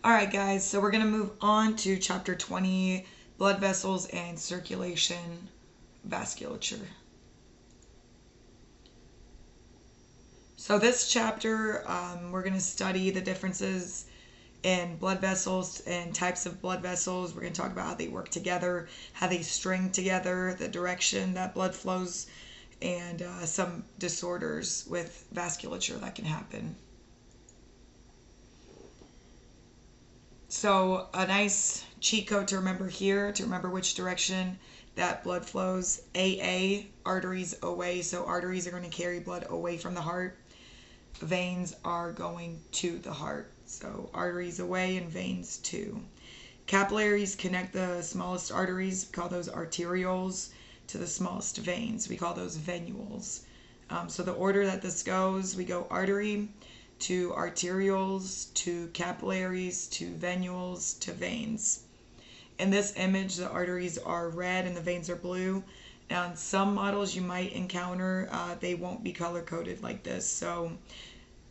All right, guys, so we're going to move on to chapter 20, blood vessels and circulation vasculature. So this chapter, we're going to study the differences in blood vessels and types of blood vessels. We're going to talk about how they work together, how they string together, the direction that blood flows, and some disorders with vasculature that can happen. So a nice cheat code to remember here, to remember which direction that blood flows. AA, arteries away. So arteries are going to carry blood away from the heart. Veins are going to the heart. So arteries away and veins to. Capillaries connect the smallest arteries. We call those arterioles to the smallest veins. We call those venules. So the order that this goes, we go artery to arterioles, to capillaries, to venules, to veins. In this image, the arteries are red and the veins are blue. Now, in some models you might encounter, they won't be color-coded like this. So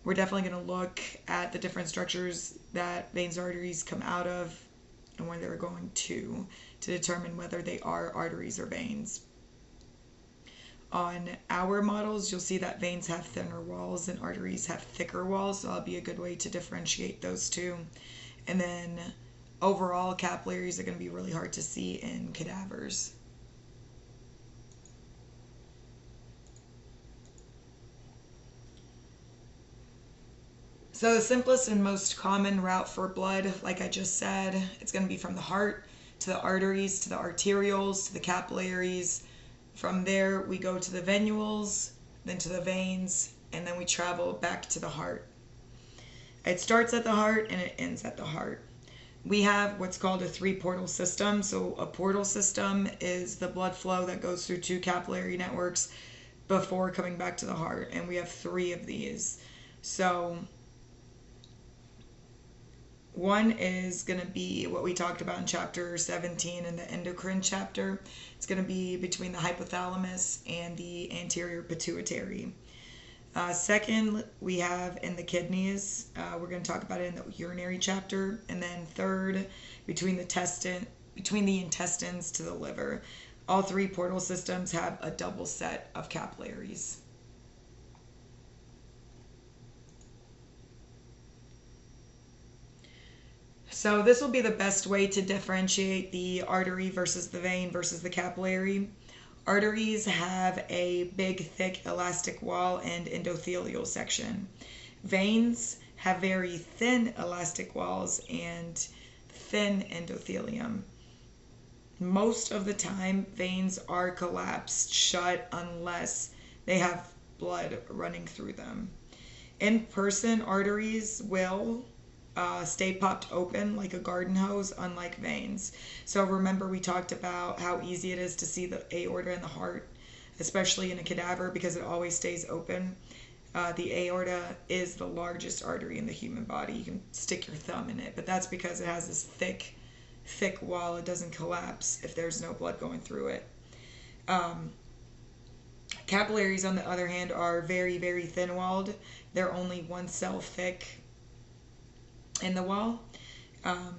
we're definitely going to look at the different structures that veins and arteries come out of and where they're going to determine whether they are arteries or veins. On our models, you'll see that veins have thinner walls and arteries have thicker walls, so that'll be a good way to differentiate those two. And then overall, capillaries are going to be really hard to see in cadavers. So the simplest and most common route for blood, like I just said, it's going to be from the heart to the arteries, to the arterioles, to the capillaries. From there, we go to the venules, then to the veins, and then we travel back to the heart. It starts at the heart and it ends at the heart. We have what's called a three-portal system. So a portal system is the blood flow that goes through two capillary networks before coming back to the heart. And we have three of these. So one is going to be what we talked about in chapter 17 in the endocrine chapter. It's going to be between the hypothalamus and the anterior pituitary. Second, we have in the kidneys. We're going to talk about it in the urinary chapter. And then third, between the intestines to the liver. All three portal systems have a double set of capillaries. So this will be the best way to differentiate the artery versus the vein versus the capillary. Arteries have a big, thick, elastic wall and endothelial section. Veins have very thin elastic walls and thin endothelium. Most of the time, veins are collapsed shut unless they have blood running through them. In person, arteries will stay popped open like a garden hose, unlike veins. So remember, we talked about how easy it is to see the aorta in the heart, especially in a cadaver, because it always stays open. The aorta is the largest artery in the human body. You can stick your thumb in it, but that's because it has this thick wall. It doesn't collapse if there's no blood going through it. Capillaries, on the other hand, are very, very thin-walled. They're only one cell thick in the wall,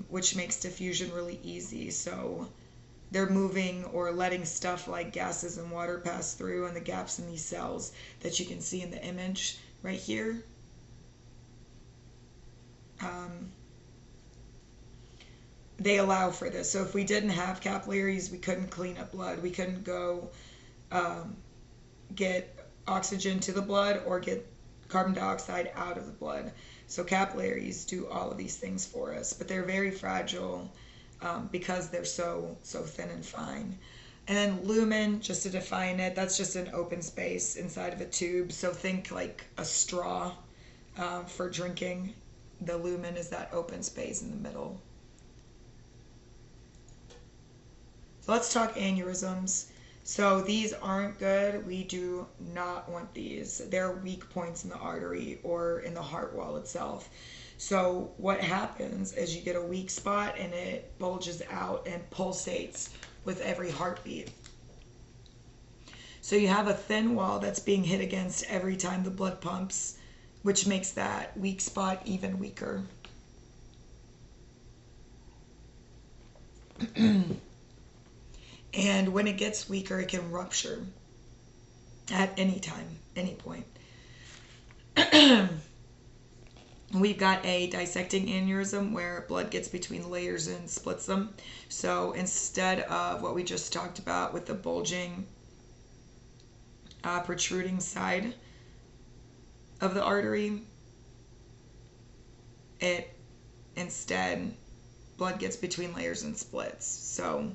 which makes diffusion really easy. So they're moving or letting stuff like gases and water pass through, and the gaps in these cells that you can see in the image right here. They allow for this. So if we didn't have capillaries, we couldn't clean up blood. We couldn't go get oxygen to the blood or get carbon dioxide out of the blood. So capillaries do all of these things for us, but they're very fragile because they're so thin and fine. And then lumen, just to define it, that's just an open space inside of a tube. So think like a straw for drinking. The lumen is that open space in the middle. So let's talk aneurysms. So these aren't good. We do not want these. They're weak points in the artery or in the heart wall itself. So what happens is you get a weak spot and it bulges out and pulsates with every heartbeat. So you have a thin wall that's being hit against every time the blood pumps, which makes that weak spot even weaker. And when it gets weaker, it can rupture at any time, any point. We've got a dissecting aneurysm where blood gets between layers and splits them. So instead of what we just talked about with the bulging, protruding side of the artery, it instead blood gets between layers and splits. So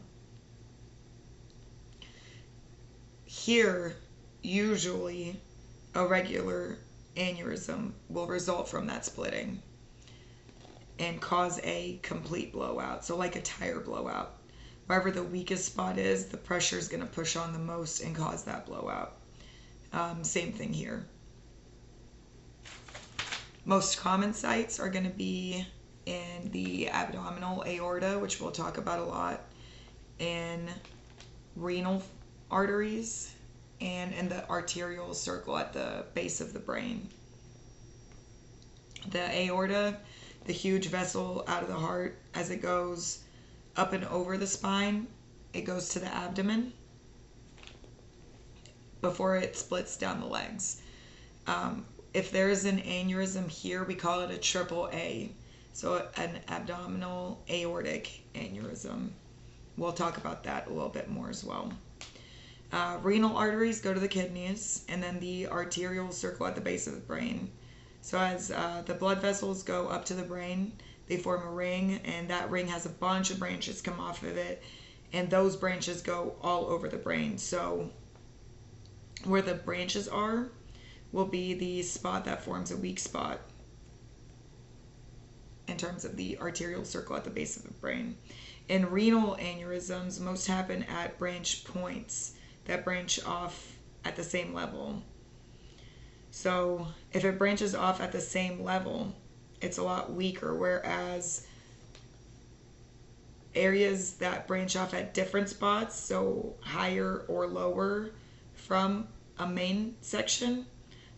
here, usually a regular aneurysm will result from that splitting and cause a complete blowout. So like a tire blowout. Wherever the weakest spot is, the pressure is going to push on the most and cause that blowout. Same thing here. Most common sites are going to be in the abdominal aorta, which we'll talk about a lot, in renal arteries, and in the arterial circle at the base of the brain. The aorta, the huge vessel out of the heart, as it goes up and over the spine, it goes to the abdomen before it splits down the legs. If there's an aneurysm here, we call it a triple A. So an abdominal aortic aneurysm. We'll talk about that a little bit more as well. Renal arteries go to the kidneys, and then the arterial circle at the base of the brain. So as the blood vessels go up to the brain, they form a ring, and that ring has a bunch of branches come off of it, and those branches go all over the brain. So where the branches are will be the spot that forms a weak spot in terms of the arterial circle at the base of the brain. In renal aneurysms, most happen at branch points that branch off at the same level. So if it branches off at the same level, it's a lot weaker, whereas areas that branch off at different spots, so higher or lower from a main section,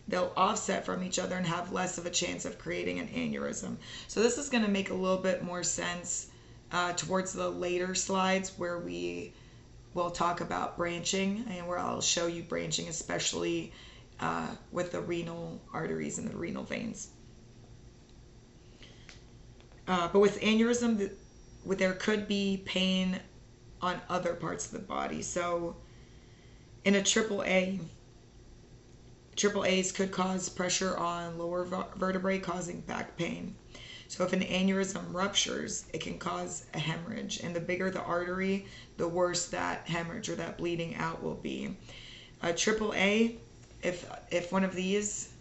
they'll offset from each other and have less of a chance of creating an aneurysm. So this is going to make a little bit more sense towards the later slides, where we will talk about branching, and where I'll show you branching, especially with the renal arteries and the renal veins. But with aneurysm, there could be pain on other parts of the body. So in a AAA, AAAs could cause pressure on lower vertebrae, causing back pain. So if an aneurysm ruptures, it can cause a hemorrhage. And the bigger the artery, the worse that hemorrhage or that bleeding out will be. AAA, if one of these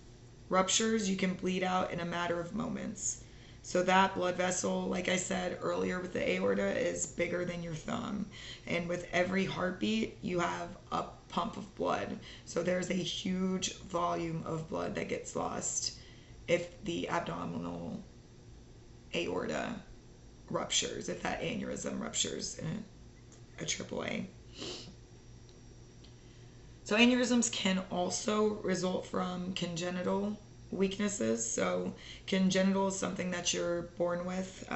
ruptures, you can bleed out in a matter of moments. So that blood vessel, like I said earlier with the aorta, is bigger than your thumb. And with every heartbeat, you have a pump of blood. So there's a huge volume of blood that gets lost if the abdominal aorta ruptures, if that aneurysm ruptures in a AAA. So aneurysms can also result from congenital weaknesses. So congenital is something that you're born with.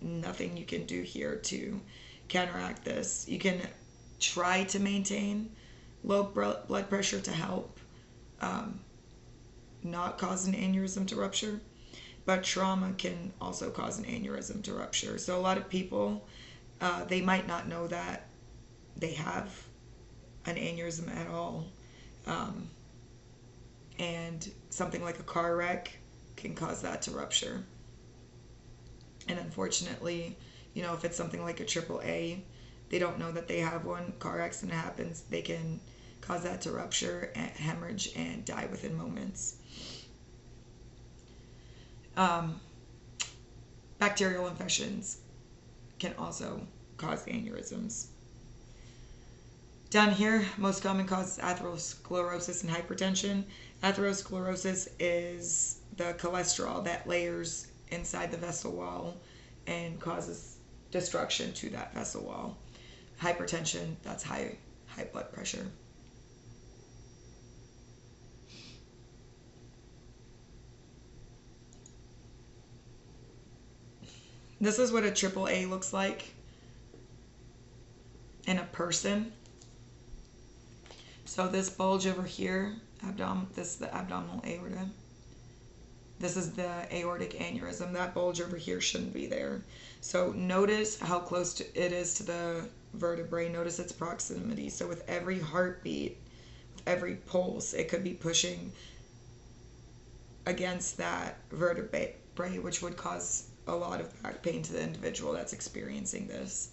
Nothing you can do here to counteract this. You can try to maintain low blood pressure to help not cause an aneurysm to rupture, but trauma can also cause an aneurysm to rupture. So a lot of people, they might not know that they have an aneurysm at all. And something like a car wreck can cause that to rupture. And unfortunately, if it's something like a AAA, they don't know that they have one. Car accident happens, they can cause that to rupture, and hemorrhage, and die within moments. Bacterial infections can also cause aneurysms. Down here, most common cause is atherosclerosis and hypertension. Atherosclerosis is the cholesterol that layers inside the vessel wall and causes destruction to that vessel wall. Hypertension, that's high blood pressure. This is what a AAA looks like. person. So this bulge over here, this is the abdominal aorta. This is the aortic aneurysm. That bulge over here shouldn't be there. So notice how close it is to the vertebrae. Notice its proximity. So with every heartbeat, with every pulse, it could be pushing against that vertebrae, which would cause a lot of back pain to the individual that's experiencing this.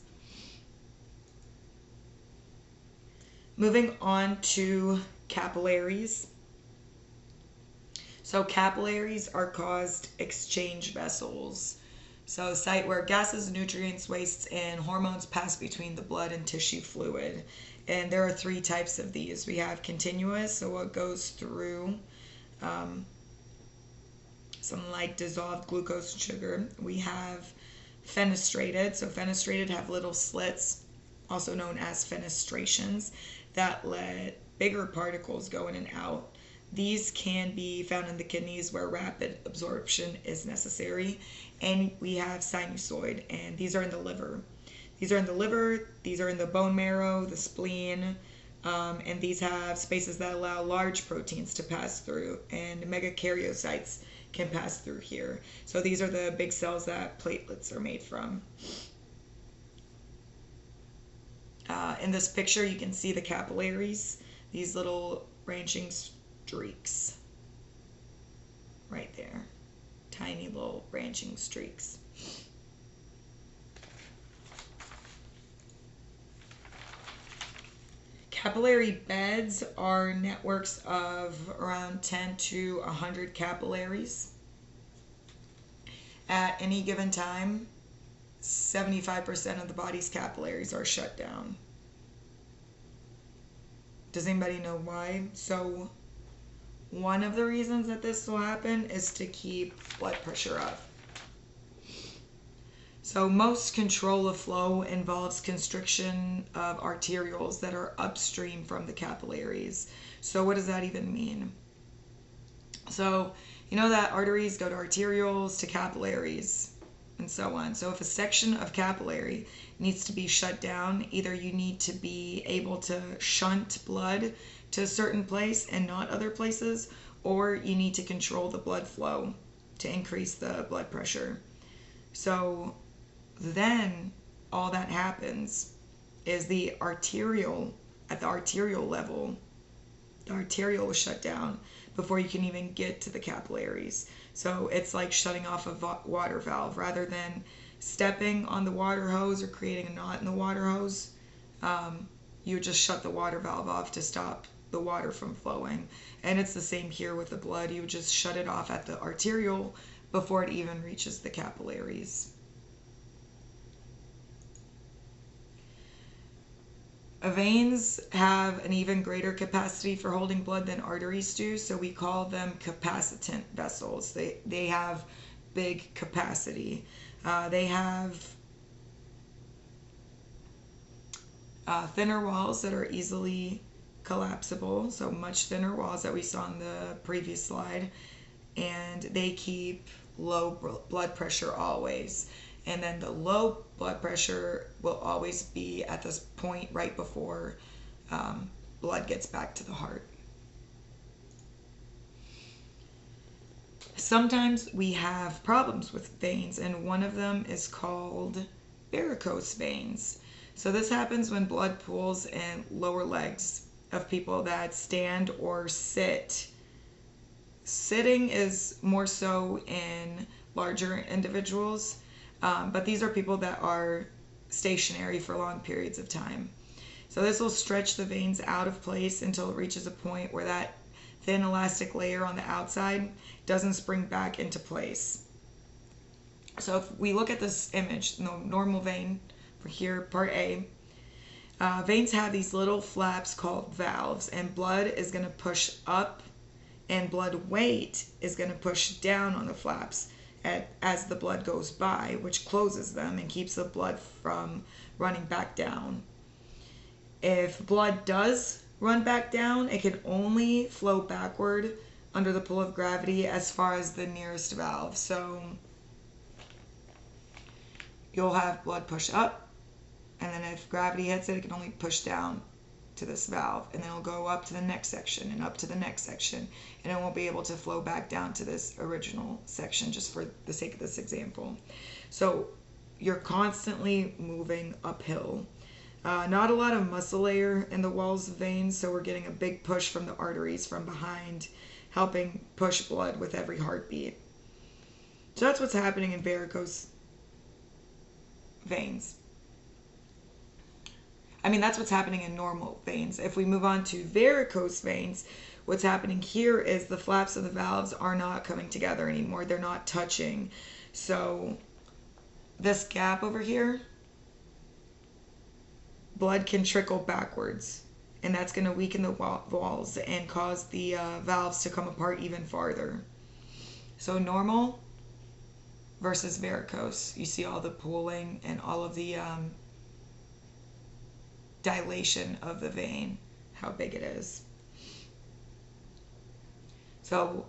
Moving on to capillaries. So capillaries are caused exchange vessels. So a site where gases, nutrients, wastes, and hormones pass between the blood and tissue fluid. And there are 3 types of these. We have continuous, so what goes through something like dissolved glucose and sugar. We have fenestrated. So fenestrated have little slits, also known as fenestrations, that let bigger particles go in and out. These can be found in the kidneys where rapid absorption is necessary. And we have sinusoid, and these are in the liver. These are in the liver, these are in the bone marrow, the spleen, and these have spaces that allow large proteins to pass through, and megakaryocytes can pass through here. So these are the big cells that platelets are made from. In this picture, you can see the capillaries, these little branching streaks right there, tiny little branching streaks. Capillary beds are networks of around 10 to 100 capillaries. At any given time, 75% of the body's capillaries are shut down. Does anybody know why? So one of the reasons that this will happen is to keep blood pressure up. So most control of flow involves constriction of arterioles that are upstream from the capillaries. So what does that even mean? So you know that arteries go to arterioles to capillaries and so on. So if a section of capillary needs to be shut down, either you need to be able to shunt blood to a certain place and not other places, or you need to control the blood flow to increase the blood pressure. So then all that happens is the arterial, at the arterial level, the arterial is shut down before you can even get to the capillaries. So it's like shutting off a water valve. Rather than stepping on the water hose or creating a knot in the water hose, you just shut the water valve off to stop the water from flowing. And it's the same here with the blood. You just shut it off at the arterial before it even reaches the capillaries. Veins have an even greater capacity for holding blood than arteries do, so we call them capacitant vessels. They have big capacity. They have thinner walls that are easily collapsible, so much thinner walls that we saw in the previous slide, and they keep low blood pressure always. And then the low blood pressure will always be at this point right before blood gets back to the heart. Sometimes we have problems with veins, and one of them is called varicose veins. So this happens when blood pools in lower legs of people that stand or sit. Sitting is more so in larger individuals. But these are people that are stationary for long periods of time. So this will stretch the veins out of place until it reaches a point where that thin elastic layer on the outside doesn't spring back into place. So if we look at this image, normal vein for here, part A, veins have these little flaps called valves, and blood is going to push up and blood weight is going to push down on the flaps as the blood goes by, which closes them and keeps the blood from running back down. If blood does run back down, it can only flow backward under the pull of gravity as far as the nearest valve. So you'll have blood push up And then if gravity hits it, it can only push down to this valve, and then it'll go up to the next section and up to the next section, and it won't be able to flow back down to this original section, just for the sake of this example. So you're constantly moving uphill. Not a lot of muscle layer in the walls of veins, so we're getting a big push from the arteries from behind, helping push blood with every heartbeat. So that's what's happening in varicose veins. I mean, that's what's happening in normal veins. If we move on to varicose veins, what's happening here is the flaps of the valves are not coming together anymore. They're not touching. So this gap over here, blood can trickle backwards, and that's going to weaken the walls and cause the valves to come apart even farther. So normal versus varicose. You see all the pooling and all of the dilation of the vein, how big it is. So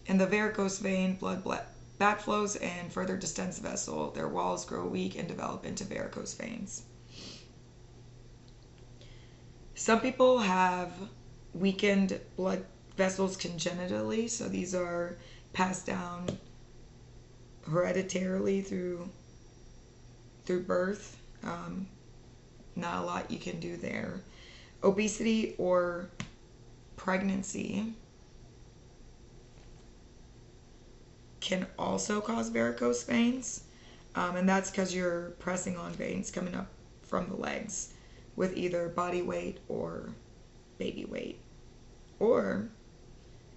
in the varicose vein, blood backflows and further distends the vessel. Their walls grow weak and develop into varicose veins. Some people have weakened blood vessels congenitally, so these are passed down hereditarily through birth. Not a lot you can do there. Obesity or pregnancy can also cause varicose veins, and that's because you're pressing on veins coming up from the legs with either body weight or baby weight. Or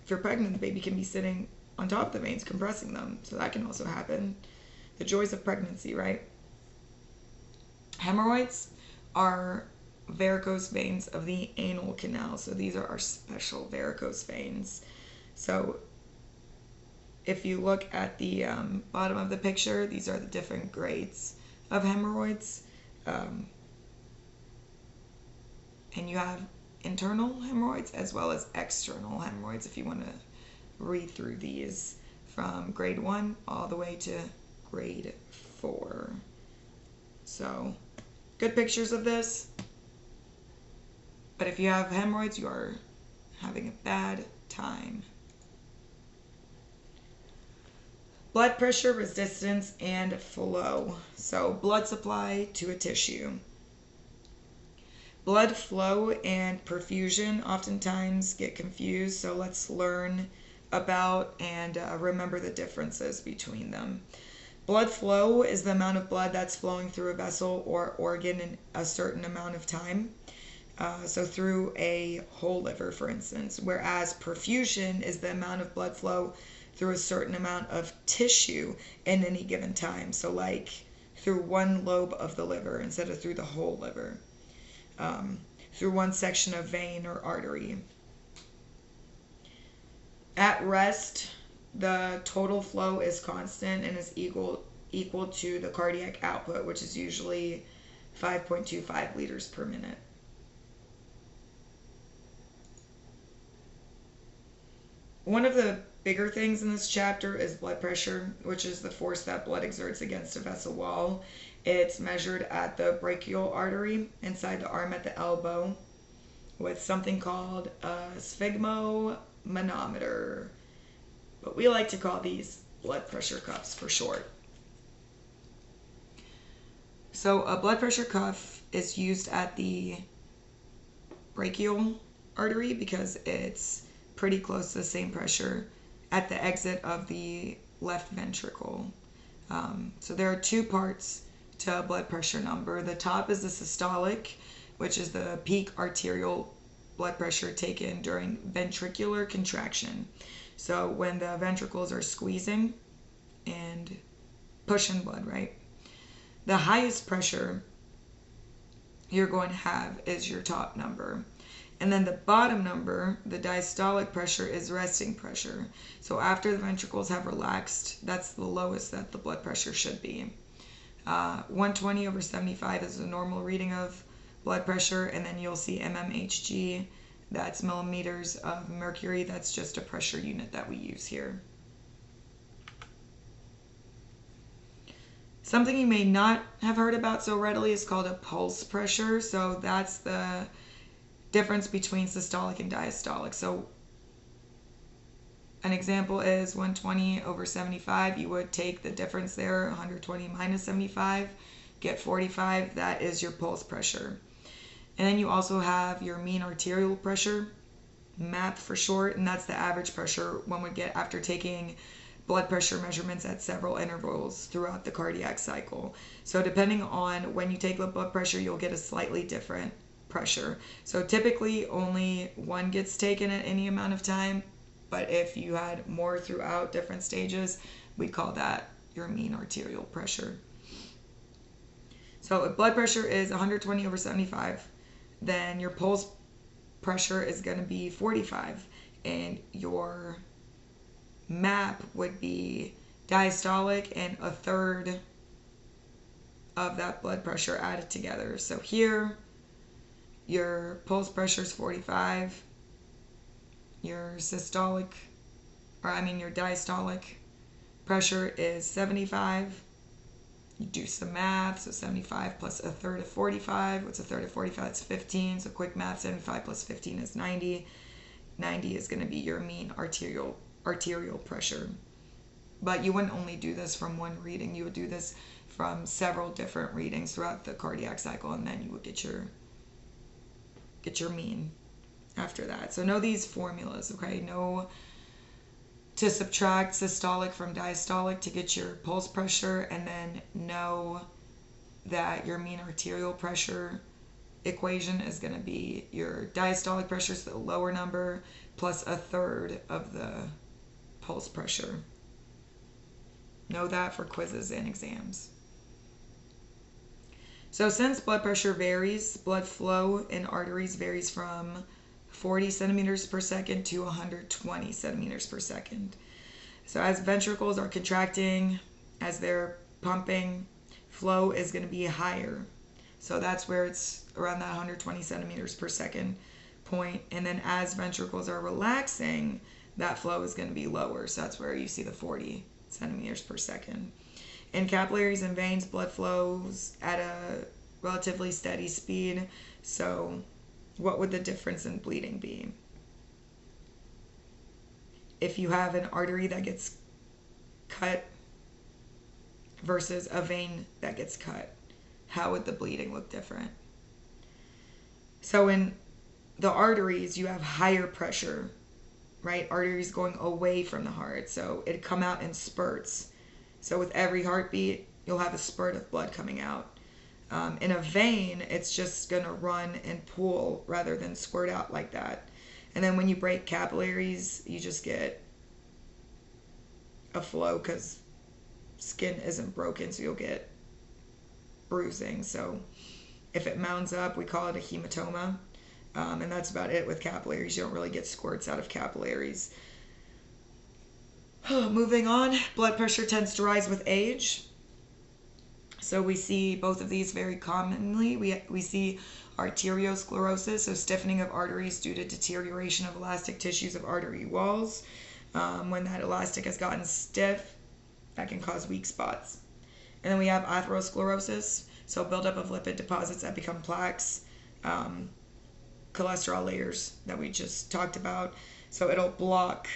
if you're pregnant, the baby can be sitting on top of the veins, compressing them, so that can also happen. The joys of pregnancy, right? Hemorrhoids are varicose veins of the anal canal. So these are our special varicose veins. So if you look at the bottom of the picture, these are the different grades of hemorrhoids. And you have internal hemorrhoids as well as external hemorrhoids, if you want to read through these from grade 1 all the way to grade 4. So good pictures of this. But if you have hemorrhoids, you are having a bad time. Blood pressure, resistance, and flow. So blood supply to a tissue. Blood flow and perfusion oftentimes get confused, so let's learn about and remember the differences between them. Blood flow is the amount of blood that's flowing through a vessel or organ in a certain amount of time. So through a whole liver, for instance, whereas perfusion is the amount of blood flow through a certain amount of tissue in any given time. So like through one lobe of the liver instead of through the whole liver. Through one section of vein or artery. At rest, the total flow is constant and is equal to the cardiac output, which is usually 5.25 liters per minute. One of the bigger things in this chapter is blood pressure, which is the force that blood exerts against a vessel wall. It's measured at the brachial artery inside the arm at the elbow with something called a sphygmomanometer. But we like to call these blood pressure cuffs for short. So a blood pressure cuff is used at the brachial artery because it's pretty close to the same pressure at the exit of the left ventricle. So there are two parts to a blood pressure number. The top is the systolic, which is the peak arterial blood pressure taken during ventricular contraction. So when the ventricles are squeezing and pushing blood, right? The highest pressure you're going to have is your top number. And then the bottom number, the diastolic pressure, is resting pressure. So after the ventricles have relaxed, that's the lowest that the blood pressure should be. 120/75 is the normal reading of blood pressure, and then you'll see mmHg, that's millimeters of mercury. That's just a pressure unit that we use here. Something you may not have heard about so readily is called a pulse pressure. So that's the difference between systolic and diastolic. So an example is 120 over 75. You would take the difference there, 120 minus 75, get 45. That is your pulse pressure. And then you also have your mean arterial pressure, MAP for short, and that's the average pressure one would get after taking blood pressure measurements at several intervals throughout the cardiac cycle. So depending on when you take the blood pressure, you'll get a slightly different pressure. So typically only one gets taken at any amount of time, but if you had more throughout different stages, we call that your mean arterial pressure. So if blood pressure is 120 over 75, then your pulse pressure is going to be 45, and your MAP would be diastolic and a third of that blood pressure added together. So here, your pulse pressure is 45, your diastolic pressure is 75. You do some math, so 75 plus a third of 45. What's a third of 45? That's 15. So quick math, 75 plus 15 is 90. 90 is going to be your mean arterial pressure. But you wouldn't only do this from one reading. You would do this from several different readings throughout the cardiac cycle, and then you would get your mean after that. So know these formulas, okay? Know to subtract systolic from diastolic to get your pulse pressure, and then know that your mean arterial pressure equation is going to be your diastolic pressure, so the lower number, plus a third of the pulse pressure. Know that for quizzes and exams. So since blood pressure varies, blood flow in arteries varies from 40 centimeters per second to 120 centimeters per second. So as ventricles are contracting, as they're pumping, flow is going to be higher. So that's where it's around that 120 centimeters per second point. And then as ventricles are relaxing, that flow is going to be lower. So that's where you see the 40 centimeters per second. In capillaries and veins, blood flows at a relatively steady speed. So what would the difference in bleeding be? If you have an artery that gets cut versus a vein that gets cut, how would the bleeding look different? So in the arteries, you have higher pressure, right? Arteries going away from the heart. So it'd come out in spurts. So with every heartbeat, you'll have a spurt of blood coming out. In a vein, it's just going to run and pool rather than squirt out like that. And then when you break capillaries, you just get a flow because skin isn't broken, so you'll get bruising. So if it mounds up, we call it a hematoma. And that's about it with capillaries. You don't really get squirts out of capillaries. Moving on, blood pressure tends to rise with age. So we see both of these very commonly. We see arteriosclerosis, so stiffening of arteries due to deterioration of elastic tissues of artery walls. When that elastic has gotten stiff, that can cause weak spots. And then we have atherosclerosis, so buildup of lipid deposits that become plaques, cholesterol layers that we just talked about. So it'll block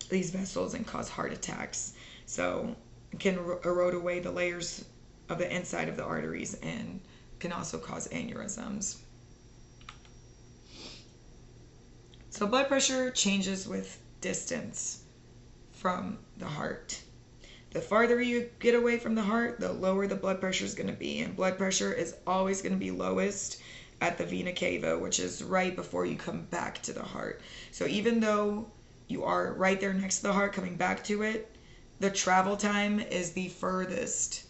these vessels and cause heart attacks. So it can erode away the layers of the inside of the arteries and can also cause aneurysms. So blood pressure changes with distance from the heart. The farther you get away from the heart, the lower the blood pressure is going to be. And blood pressure is always going to be lowest at the vena cava, which is right before you come back to the heart. So even though you are right there next to the heart coming back to it, the travel time is the furthest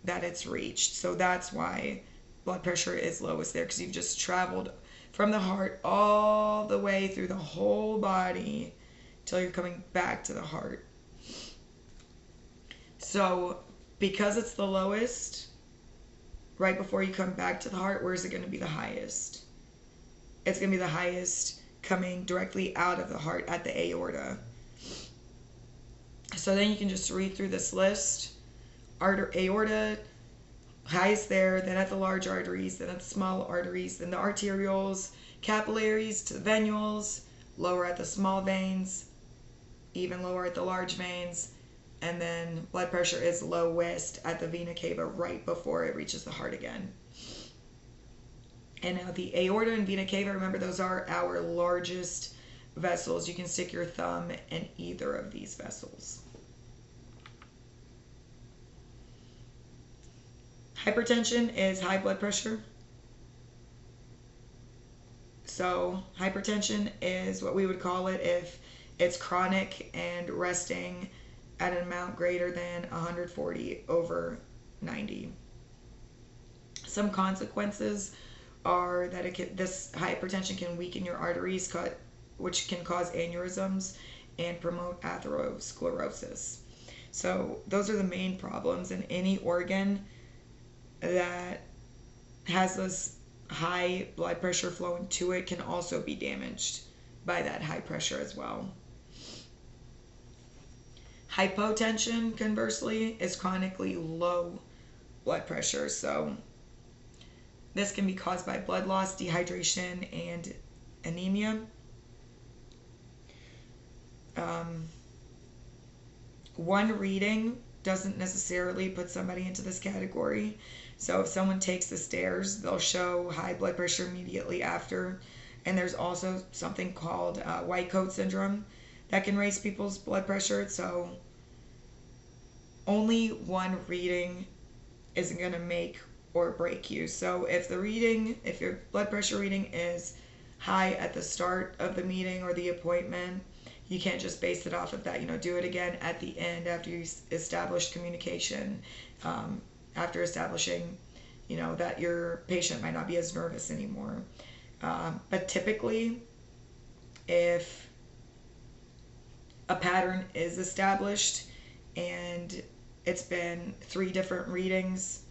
that it's reached. So that's why blood pressure is lowest there, because you've just traveled from the heart all the way through the whole body till you're coming back to the heart. So because it's the lowest right before you come back to the heart, where's it going to be the highest? It's going to be the highest coming directly out of the heart at the aorta. So then you can just read through this list. aorta, highest there, then at the large arteries, then at the small arteries, then the arterioles, capillaries to the venules, lower at the small veins, even lower at the large veins, and then blood pressure is lowest at the vena cava right before it reaches the heart again. And now the aorta and vena cava, remember those are our largest vessels. You can stick your thumb in either of these vessels. Hypertension is high blood pressure. So hypertension is what we would call it if it's chronic and resting at an amount greater than 140/90. Some consequences are that this hypertension can weaken your arteries, which can cause aneurysms and promote atherosclerosis. So those are the main problems, and any organ that has this high blood pressure flowing to it can also be damaged by that high pressure as well. Hypotension, conversely, is chronically low blood pressure. So this can be caused by blood loss, dehydration, and anemia. One reading doesn't necessarily put somebody into this category. So if someone takes the stairs, they'll show high blood pressure immediately after. And there's also something called white coat syndrome that can raise people's blood pressure. So only one reading isn't going to make or break you. So if your blood pressure reading is high at the start of the meeting or the appointment, you can't just base it off of that. Do it again at the end after you establish communication, after establishing, that your patient might not be as nervous anymore. But typically, if a pattern is established and it's been 3 different readings,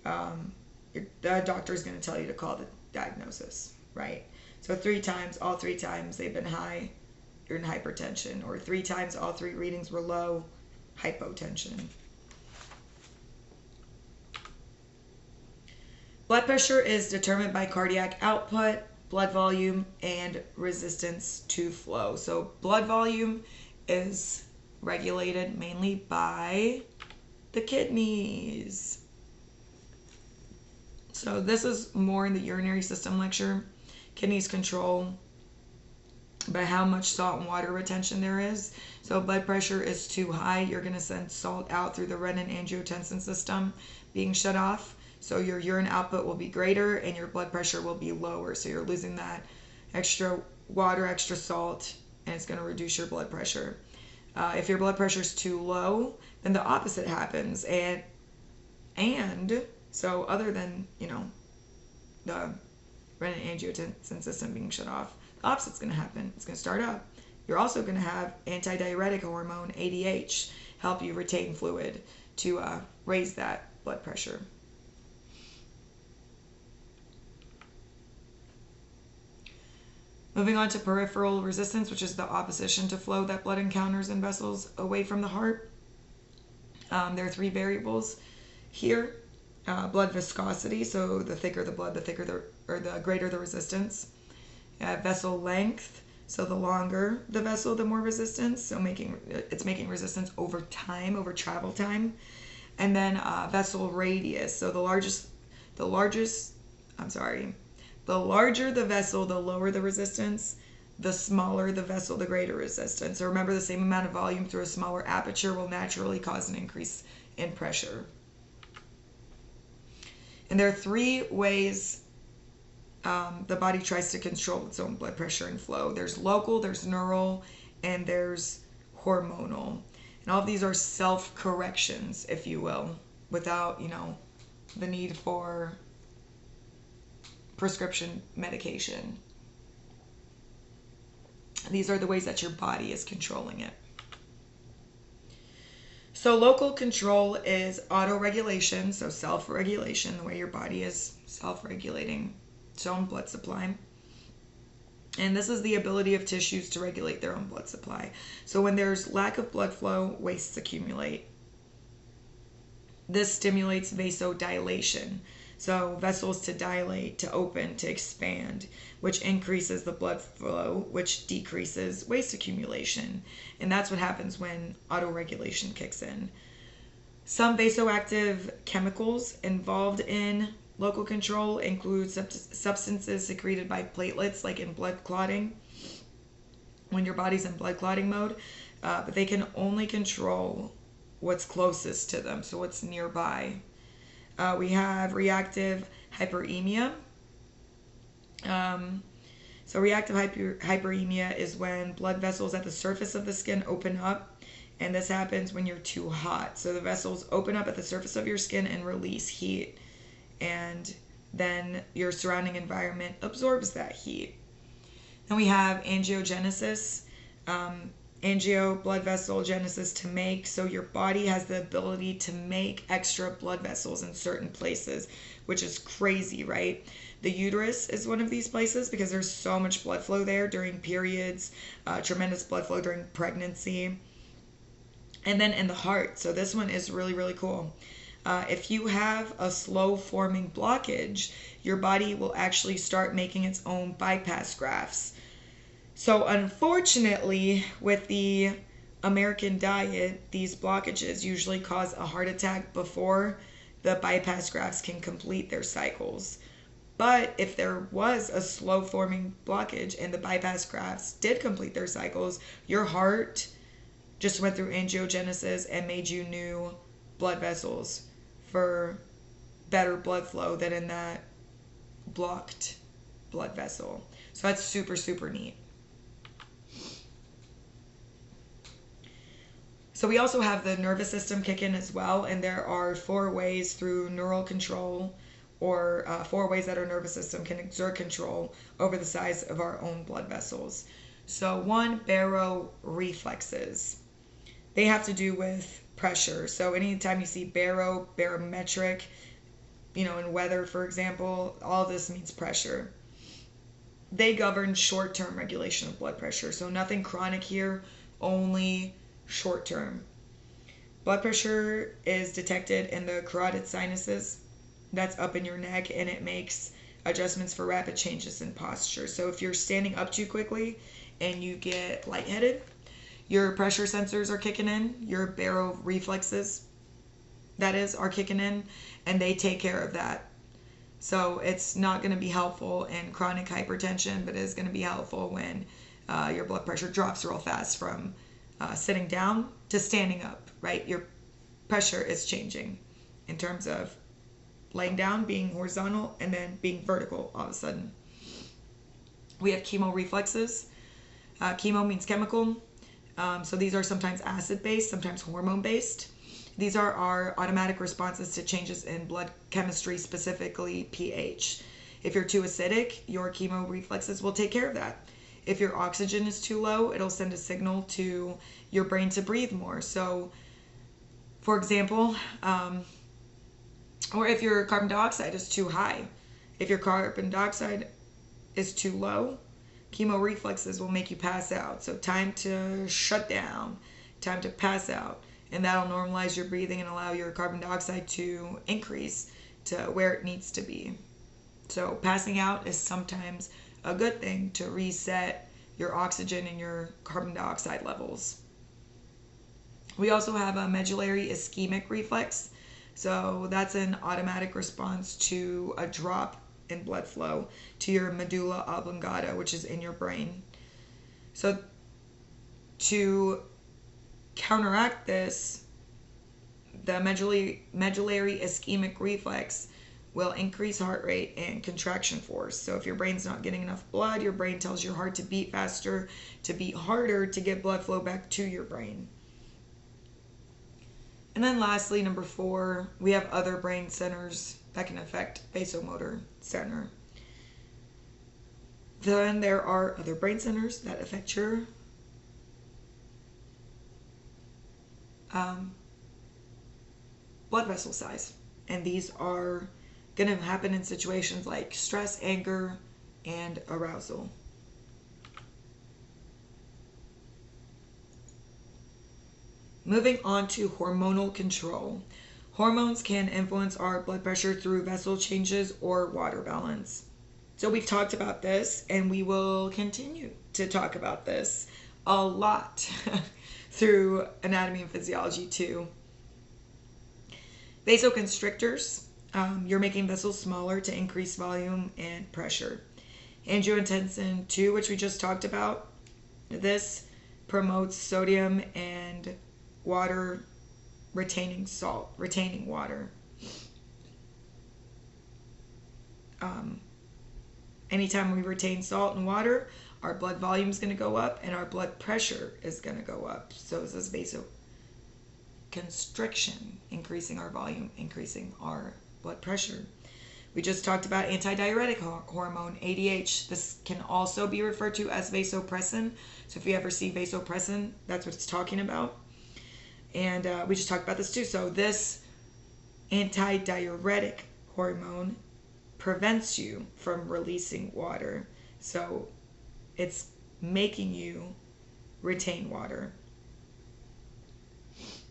the doctor is going to tell you to call the diagnosis, right? So all 3 times they've been high, you're in hypertension, or 3 times all 3 readings were low, hypotension. Blood pressure is determined by cardiac output, blood volume, and resistance to flow. So blood volume is regulated mainly by the kidneys. So this is more in the urinary system lecture. Kidneys control by how much salt and water retention there is. So if blood pressure is too high, you're going to send salt out through the renin-angiotensin system being shut off. So your urine output will be greater and your blood pressure will be lower. So you're losing that extra water, extra salt, and it's going to reduce your blood pressure. If your blood pressure is too low, then the opposite happens. And so other than, the renin-angiotensin system being shut off, the opposite's going to happen. It's going to start up. You're also going to have antidiuretic hormone, ADH, help you retain fluid to raise that blood pressure. Moving on to peripheral resistance, which is the opposition to flow that blood encounters in vessels away from the heart. There are 3 variables here. Blood viscosity, so the thicker the blood, the greater the resistance. Vessel length, so the longer the vessel, the more resistance. So it's making resistance over time, over travel time. And then vessel radius, so the larger the vessel, the lower the resistance. The smaller the vessel, the greater resistance. So remember, the same amount of volume through a smaller aperture will naturally cause an increase in pressure. And there are 3 ways the body tries to control its own blood pressure and flow. There's local, there's neural, and there's hormonal. And all of these are self-corrections, if you will, without, the need for prescription medication. These are the ways that your body is controlling it. So local control is auto-regulation, so self-regulation, the way your body is self-regulating its own blood supply. And this is the ability of tissues to regulate their own blood supply. So when there's lack of blood flow, wastes accumulate. This stimulates vasodilation. So vessels to dilate, to open, to expand, which increases the blood flow, which decreases waste accumulation. And that's what happens when autoregulation kicks in. Some vasoactive chemicals involved in local control include substances secreted by platelets, like in blood clotting, when your body's in blood clotting mode, but they can only control what's closest to them, so what's nearby. We have reactive hyperemia. So reactive hyperemia is when blood vessels at the surface of the skin open up, and this happens when you're too hot. So the vessels open up at the surface of your skin and release heat, and then your surrounding environment absorbs that heat. Then we have angiogenesis. Angio, blood vessel, genesis, to make. So your body has the ability to make extra blood vessels in certain places, which is crazy, right? The uterus is one of these places because there's so much blood flow there during periods, tremendous blood flow during pregnancy. And then in the heart. So this one is really, really cool. If you have a slow forming blockage, your body will actually start making its own bypass grafts. So unfortunately, with the American diet, these blockages usually cause a heart attack before the bypass grafts can complete their cycles. But if there was a slow forming blockage and the bypass grafts did complete their cycles, your heart just went through angiogenesis and made you new blood vessels for better blood flow than in that blocked blood vessel. So that's super, super neat. So we also have the nervous system kick in as well, and there are 4 ways through neural control, or 4 ways that our nervous system can exert control over the size of our own blood vessels. So 1, baroreflexes. They have to do with pressure. So anytime you see barometric, in weather, for example, all this means pressure. They govern short-term regulation of blood pressure. So nothing chronic here, only short term. Blood pressure is detected in the carotid sinuses, that's up in your neck, and it makes adjustments for rapid changes in posture. So if you're standing up too quickly and you get lightheaded, your pressure sensors are kicking in, your baroreflexes, that is, are kicking in, and they take care of that. So it's not going to be helpful in chronic hypertension, but it is going to be helpful when your blood pressure drops real fast from sitting down to standing up, right? Your pressure is changing in terms of laying down, being horizontal, and then being vertical all of a sudden. We have chemoreflexes. Chemo means chemical. So these are sometimes acid-based, sometimes hormone-based. These are our automatic responses to changes in blood chemistry, specifically pH. If you're too acidic, your chemoreflexes will take care of that. If your oxygen is too low, it'll send a signal to your brain to breathe more. So, for example, or if your carbon dioxide is too high. If your carbon dioxide is too low, chemoreflexes will make you pass out. So time to shut down, time to pass out. And that'll normalize your breathing and allow your carbon dioxide to increase to where it needs to be. So passing out is sometimes a good thing to reset your oxygen and your carbon dioxide levels. We also have a medullary ischemic reflex. So that's an automatic response to a drop in blood flow to your medulla oblongata, which is in your brain. So to counteract this, the medullary ischemic reflex will increase heart rate and contraction force. So if your brain's not getting enough blood, your brain tells your heart to beat faster, to beat harder, to get blood flow back to your brain. And then lastly, number 4, we have other brain centers that can affect vasomotor center. Then there are other brain centers that affect your blood vessel size. And these are going to happen in situations like stress, anger, and arousal. Moving on to hormonal control. Hormones can influence our blood pressure through vessel changes or water balance. So we've talked about this, and we will continue to talk about this a lot through anatomy and physiology too. Vasoconstrictors, you're making vessels smaller to increase volume and pressure. Angiotensin 2, which we just talked about, this promotes sodium and water retaining water. Anytime we retain salt and water, our blood volume is going to go up and our blood pressure is going to go up. So this is vasoconstriction, increasing our volume, increasing our blood pressure. We just talked about antidiuretic hormone, ADH. This can also be referred to as vasopressin. So if you ever see vasopressin, that's what it's talking about. And we just talked about this too. So this antidiuretic hormone prevents you from releasing water. So it's making you retain water.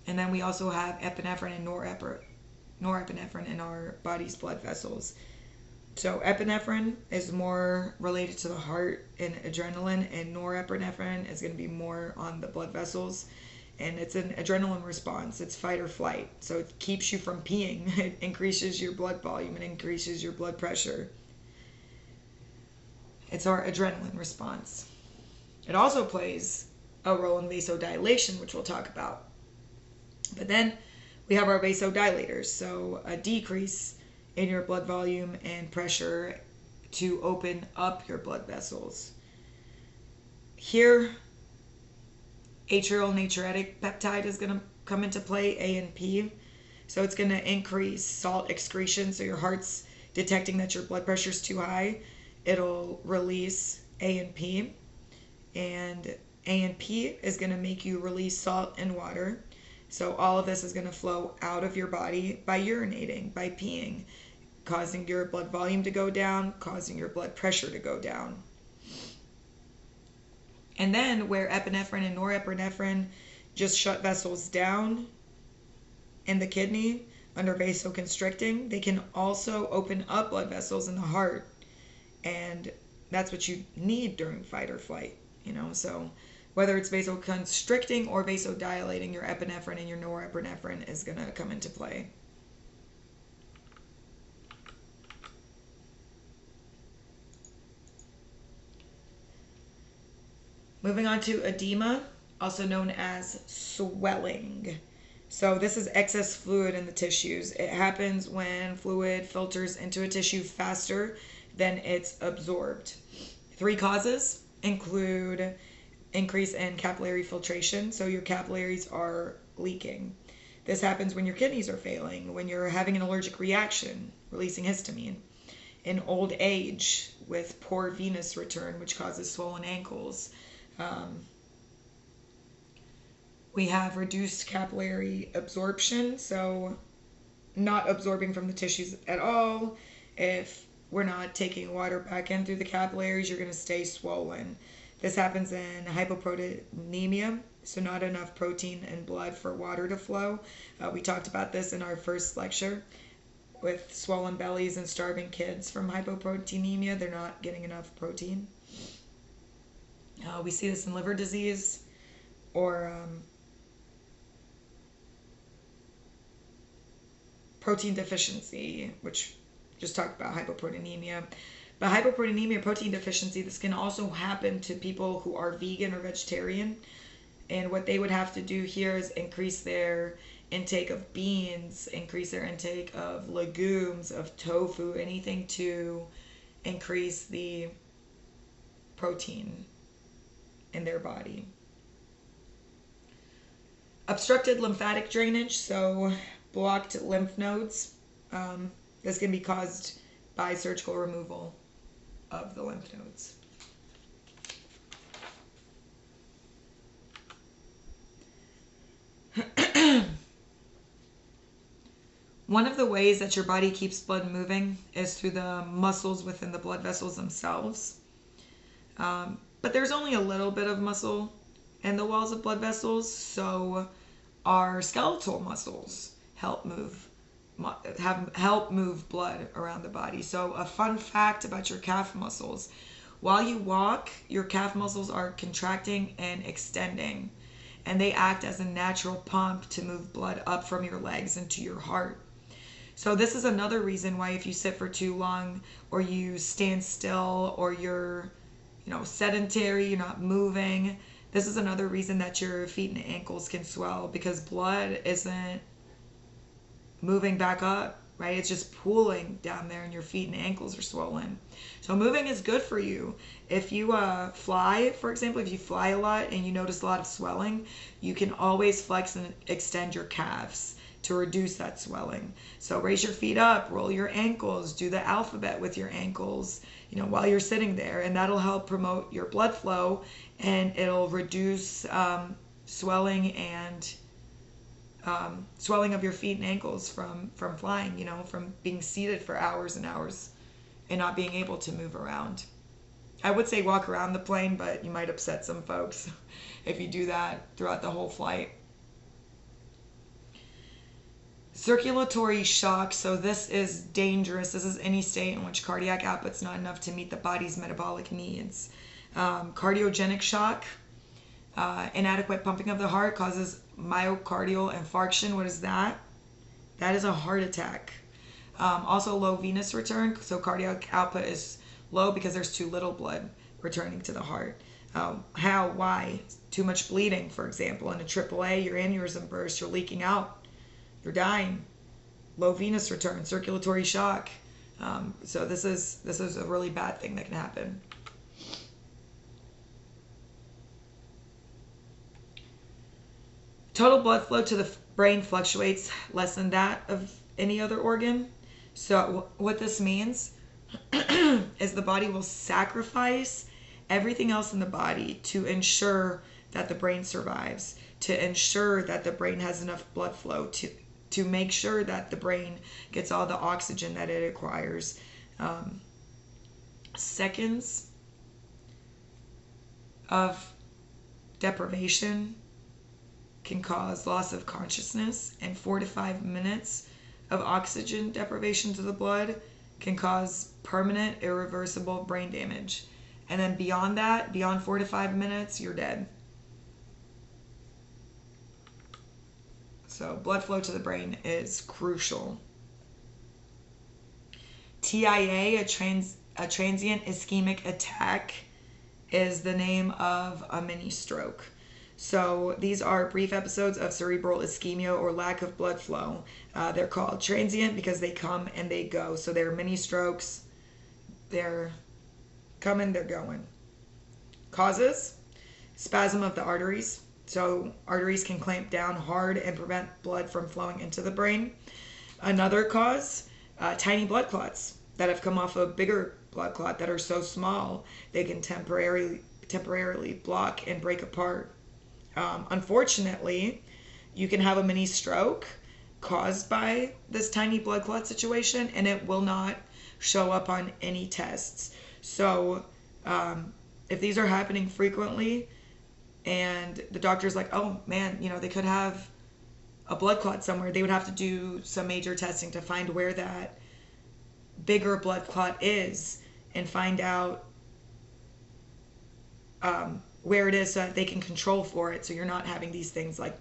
And then we also have epinephrine and norepinephrine in our body's blood vessels. So epinephrine is more related to the heart and adrenaline, and norepinephrine is going to be more on the blood vessels. And it's an adrenaline response. It's fight or flight. So it keeps you from peeing. It increases your blood volume and increases your blood pressure. It's our adrenaline response. It also plays a role in vasodilation, which we'll talk about. But then we have our vasodilators. So a decrease in your blood volume and pressure to open up your blood vessels. Here, atrial natriuretic peptide is going to come into play, ANP. So it's going to increase salt excretion. So your heart's detecting that your blood pressure is too high. It'll release ANP. And ANP is going to make you release salt and water. So all of this is going to flow out of your body by urinating, by peeing, causing your blood volume to go down, causing your blood pressure to go down. And then where epinephrine and norepinephrine just shut vessels down in the kidney under vasoconstricting, they can also open up blood vessels in the heart. And that's what you need during fight or flight, So whether it's vasoconstricting or vasodilating, your epinephrine and your norepinephrine is going to come into play. Moving on to edema, also known as swelling. So this is excess fluid in the tissues. It happens when fluid filters into a tissue faster than it's absorbed. 3 causes include increase in capillary filtration. So your capillaries are leaking. This happens when your kidneys are failing, when you're having an allergic reaction, releasing histamine. In old age, with poor venous return, which causes swollen ankles. We have reduced capillary absorption, so not absorbing from the tissues at all. If we're not taking water back in through the capillaries, you're going to stay swollen. This happens in hypoproteinemia, so not enough protein in blood for water to flow. We talked about this in our first lecture with swollen bellies and starving kids from hypoproteinemia. They're not getting enough protein. We see this in liver disease or protein deficiency, which just talked about hypoproteinemia. But hypoproteinemia, protein deficiency, this can also happen to people who are vegan or vegetarian. And what they would have to do here is increase their intake of beans, increase their intake of legumes, of tofu, anything to increase the protein in their body. Obstructed lymphatic drainage, so blocked lymph nodes. This can be caused by surgical removal of the lymph nodes. One of the ways that your body keeps blood moving is through the muscles within the blood vessels themselves. But there's only a little bit of muscle in the walls of blood vessels, so our skeletal muscles help move help move blood around the body. So a fun fact about your calf muscles: while you walk, your calf muscles are contracting and extending, and they act as a natural pump to move blood up from your legs into your heart. So this is another reason why if you sit for too long, or you stand still, or you're, sedentary, you're not moving, this is another reason that your feet and ankles can swell, because blood isn't moving back up, right? It's just pooling down there, and your feet and ankles are swollen. So moving is good for you. If you fly, for example, if you fly a lot and you notice a lot of swelling, you can always flex and extend your calves to reduce that swelling. So raise your feet up, roll your ankles, do the alphabet with your ankles, while you're sitting there, and that'll help promote your blood flow, and it'll reduce swelling and swelling of your feet and ankles from flying, from being seated for hours and hours and not being able to move around. I would say walk around the plane, but you might upset some folks if you do that throughout the whole flight. Circulatory shock. So this is dangerous. This is any state in which cardiac output's not enough to meet the body's metabolic needs. Cardiogenic shock. Inadequate pumping of the heart causes myocardial infarction. What is that? That is a heart attack. Also low venous return. So cardiac output is low because there's too little blood returning to the heart. How? Why? Too much bleeding, for example. In a AAA, your aneurysm burst, you're leaking out, you're dying. Low venous return, circulatory shock. So this is a really bad thing that can happen. Total blood flow to the brain fluctuates less than that of any other organ. So what this means is the body will sacrifice everything else in the body to ensure that the brain survives, to ensure that the brain has enough blood flow, to make sure that the brain gets all the oxygen that it requires. Seconds of deprivation can cause loss of consciousness, and 4 to 5 minutes of oxygen deprivation to the blood can cause permanent, irreversible brain damage. And then beyond that, beyond 4 to 5 minutes, you're dead. So blood flow to the brain is crucial. TIA, a transient ischemic attack, is the name of a mini stroke. So these are brief episodes of cerebral ischemia or lack of blood flow. They're called transient because they come and they go. So they're mini strokes. They're coming, they're going. Causes: spasm of the arteries. So arteries can clamp down hard and prevent blood from flowing into the brain. Another cause, tiny blood clots that have come off a bigger blood clot that are so small they can temporarily block and break apart. Unfortunately, you can have a mini stroke caused by this tiny blood clot situation, and it will not show up on any tests. So if these are happening frequently and the doctor's like, oh man, they could have a blood clot somewhere, they would have to do some major testing to find where that bigger blood clot is and find out where it is so that they can control for it, so you're not having these things like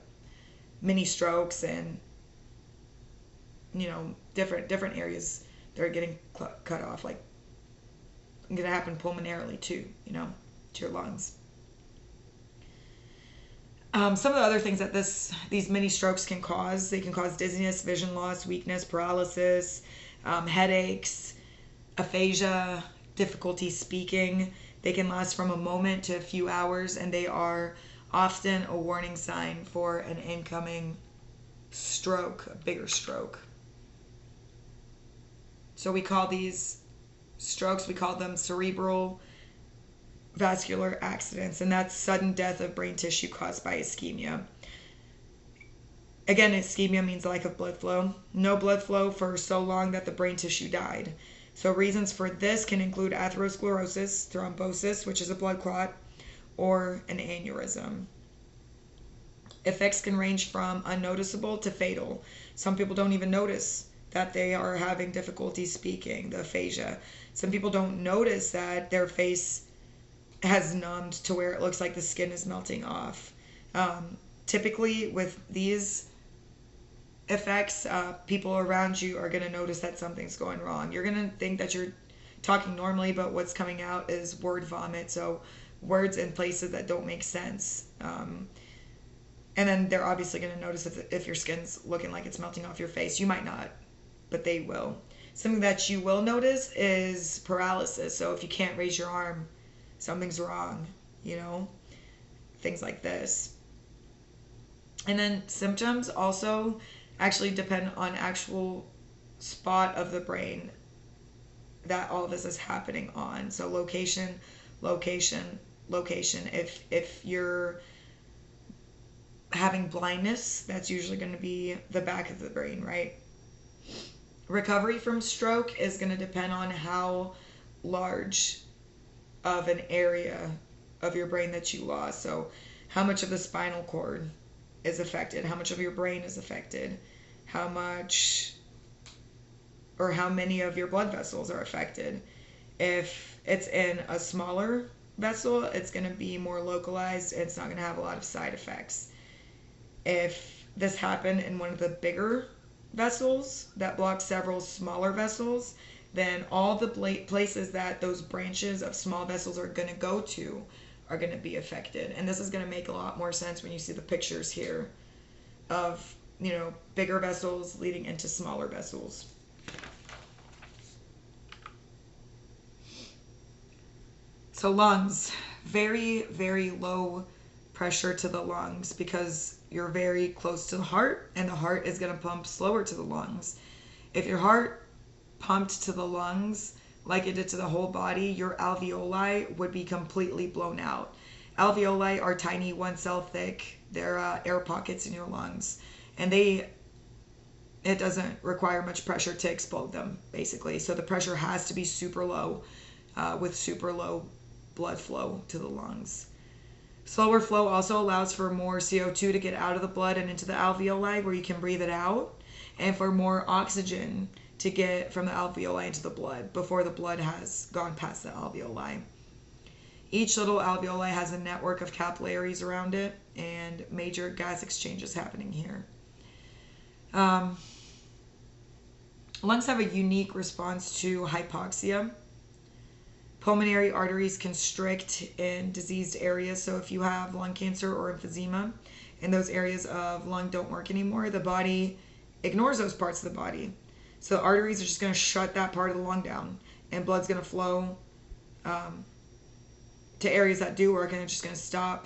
mini strokes and different areas that are getting cut off, like going to happen pulmonarily too, to your lungs. Some of the other things that these mini strokes can cause: they can cause dizziness, vision loss, weakness, paralysis, headaches, aphasia, difficulty speaking. They can last from a moment to a few hours, and they are often a warning sign for an incoming stroke, a bigger stroke. So we call these strokes, we call them cerebral vascular accidents, and that's sudden death of brain tissue caused by ischemia. Again, ischemia means lack of blood flow. No blood flow for so long that the brain tissue died. So reasons for this can include atherosclerosis, thrombosis, which is a blood clot, or an aneurysm. Effects can range from unnoticeable to fatal. Some people don't even notice that they are having difficulty speaking, the aphasia. Some people don't notice that their face has numbed to where it looks like the skin is melting off. Typically, with these effects, people around you are going to notice that something's going wrong. You're going to think that you're talking normally, but what's coming out is word vomit. So, words in places that don't make sense. And then they're obviously going to notice if your skin's looking like it's melting off your face. You might not, but they will. Something that you will notice is paralysis. So if you can't raise your arm, something's wrong, you know, things like this. And then symptoms also actually depend on actual spot of the brain that all this is happening on. So location, location, location. If you're having blindness, that's usually going to be the back of the brain, right? Recovery from stroke is going to depend on how large of an area of your brain that you lost. So how much of the spinal cord is affected, how much of your brain is affected, how much or how many of your blood vessels are affected. If it's in a smaller vessel, it's going to be more localized. It's not going to have a lot of side effects. If this happened in one of the bigger vessels that block several smaller vessels, then all the places that those branches of small vessels are going to go to are going to be affected. And this is going to make a lot more sense when you see the pictures here of, you know, bigger vessels leading into smaller vessels. So lungs, very, very low pressure to the lungs because you're very close to the heart, and the heart is going to pump slower to the lungs. If your heart pumped to the lungs like it did to the whole body, your alveoli would be completely blown out. Alveoli are tiny, 1 cell thick. They're air pockets in your lungs, and it doesn't require much pressure to explode them, basically. So the pressure has to be super low, with super low blood flow to the lungs. Slower flow also allows for more CO2 to get out of the blood and into the alveoli where you can breathe it out, and for more oxygen to get from the alveoli into the blood before the blood has gone past the alveoli. Each little alveoli has a network of capillaries around it, and major gas exchanges happening here. Lungs have a unique response to hypoxia. Pulmonary arteries constrict in diseased areas. So if you have lung cancer or emphysema and those areas of lung don't work anymore, the body ignores those parts of the body. So the arteries are just going to shut that part of the lung down, and blood's going to flow to areas that do work, and it's just going to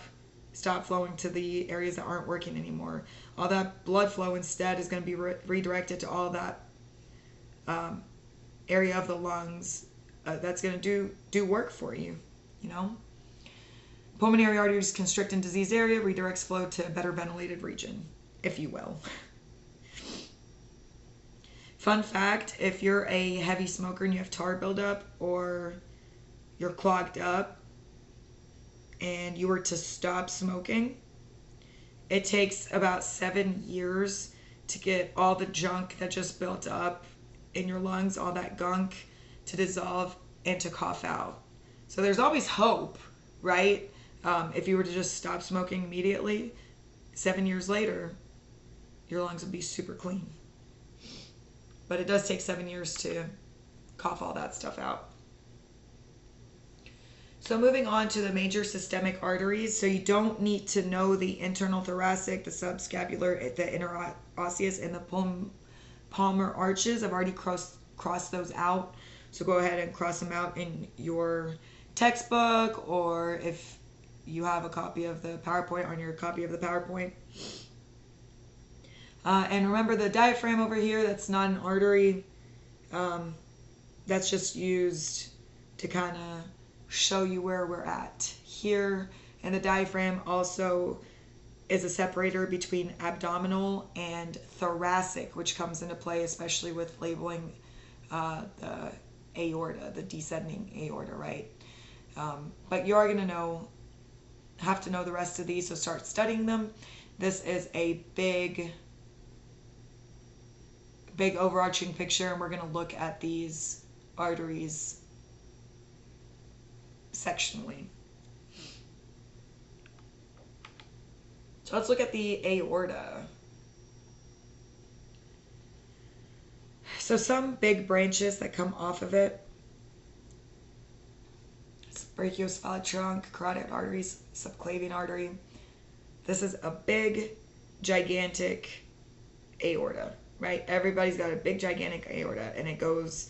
stop flowing to the areas that aren't working anymore. All that blood flow instead is going to be redirected to all that area of the lungs that's going to do work for you, you know. Pulmonary arteries constrict in diseased area, redirects flow to a better ventilated region, if you will. Fun fact, if you're a heavy smoker and you have tar buildup, or you're clogged up and you were to stop smoking, it takes about 7 years to get all the junk that just built up in your lungs, all that gunk, to dissolve and to cough out. So there's always hope, right? If you were to just stop smoking immediately, 7 years later, your lungs would be super clean. But it does take 7 years to cough all that stuff out. So moving on to the major systemic arteries. So you don't need to know the internal thoracic, the subscapular, the interosseous, and the palmar arches. I've already crossed those out. So go ahead and cross them out in your textbook, or if you have a copy of the PowerPoint, on your copy of the PowerPoint. And remember the diaphragm over here, that's not an artery. That's just used to kind of show you where we're at here. And the diaphragm also is a separator between abdominal and thoracic, which comes into play especially with labeling the aorta, the descending aorta, right? But you are going to have to know the rest of these, so start studying them. This is a big big overarching picture, and we're going to look at these arteries sectionally. So let's look at the aorta. So some big branches that come off of it: brachiocephalic trunk, carotid arteries, subclavian artery. This is a big, gigantic aorta, right? Everybody's got a big, gigantic aorta, and it goes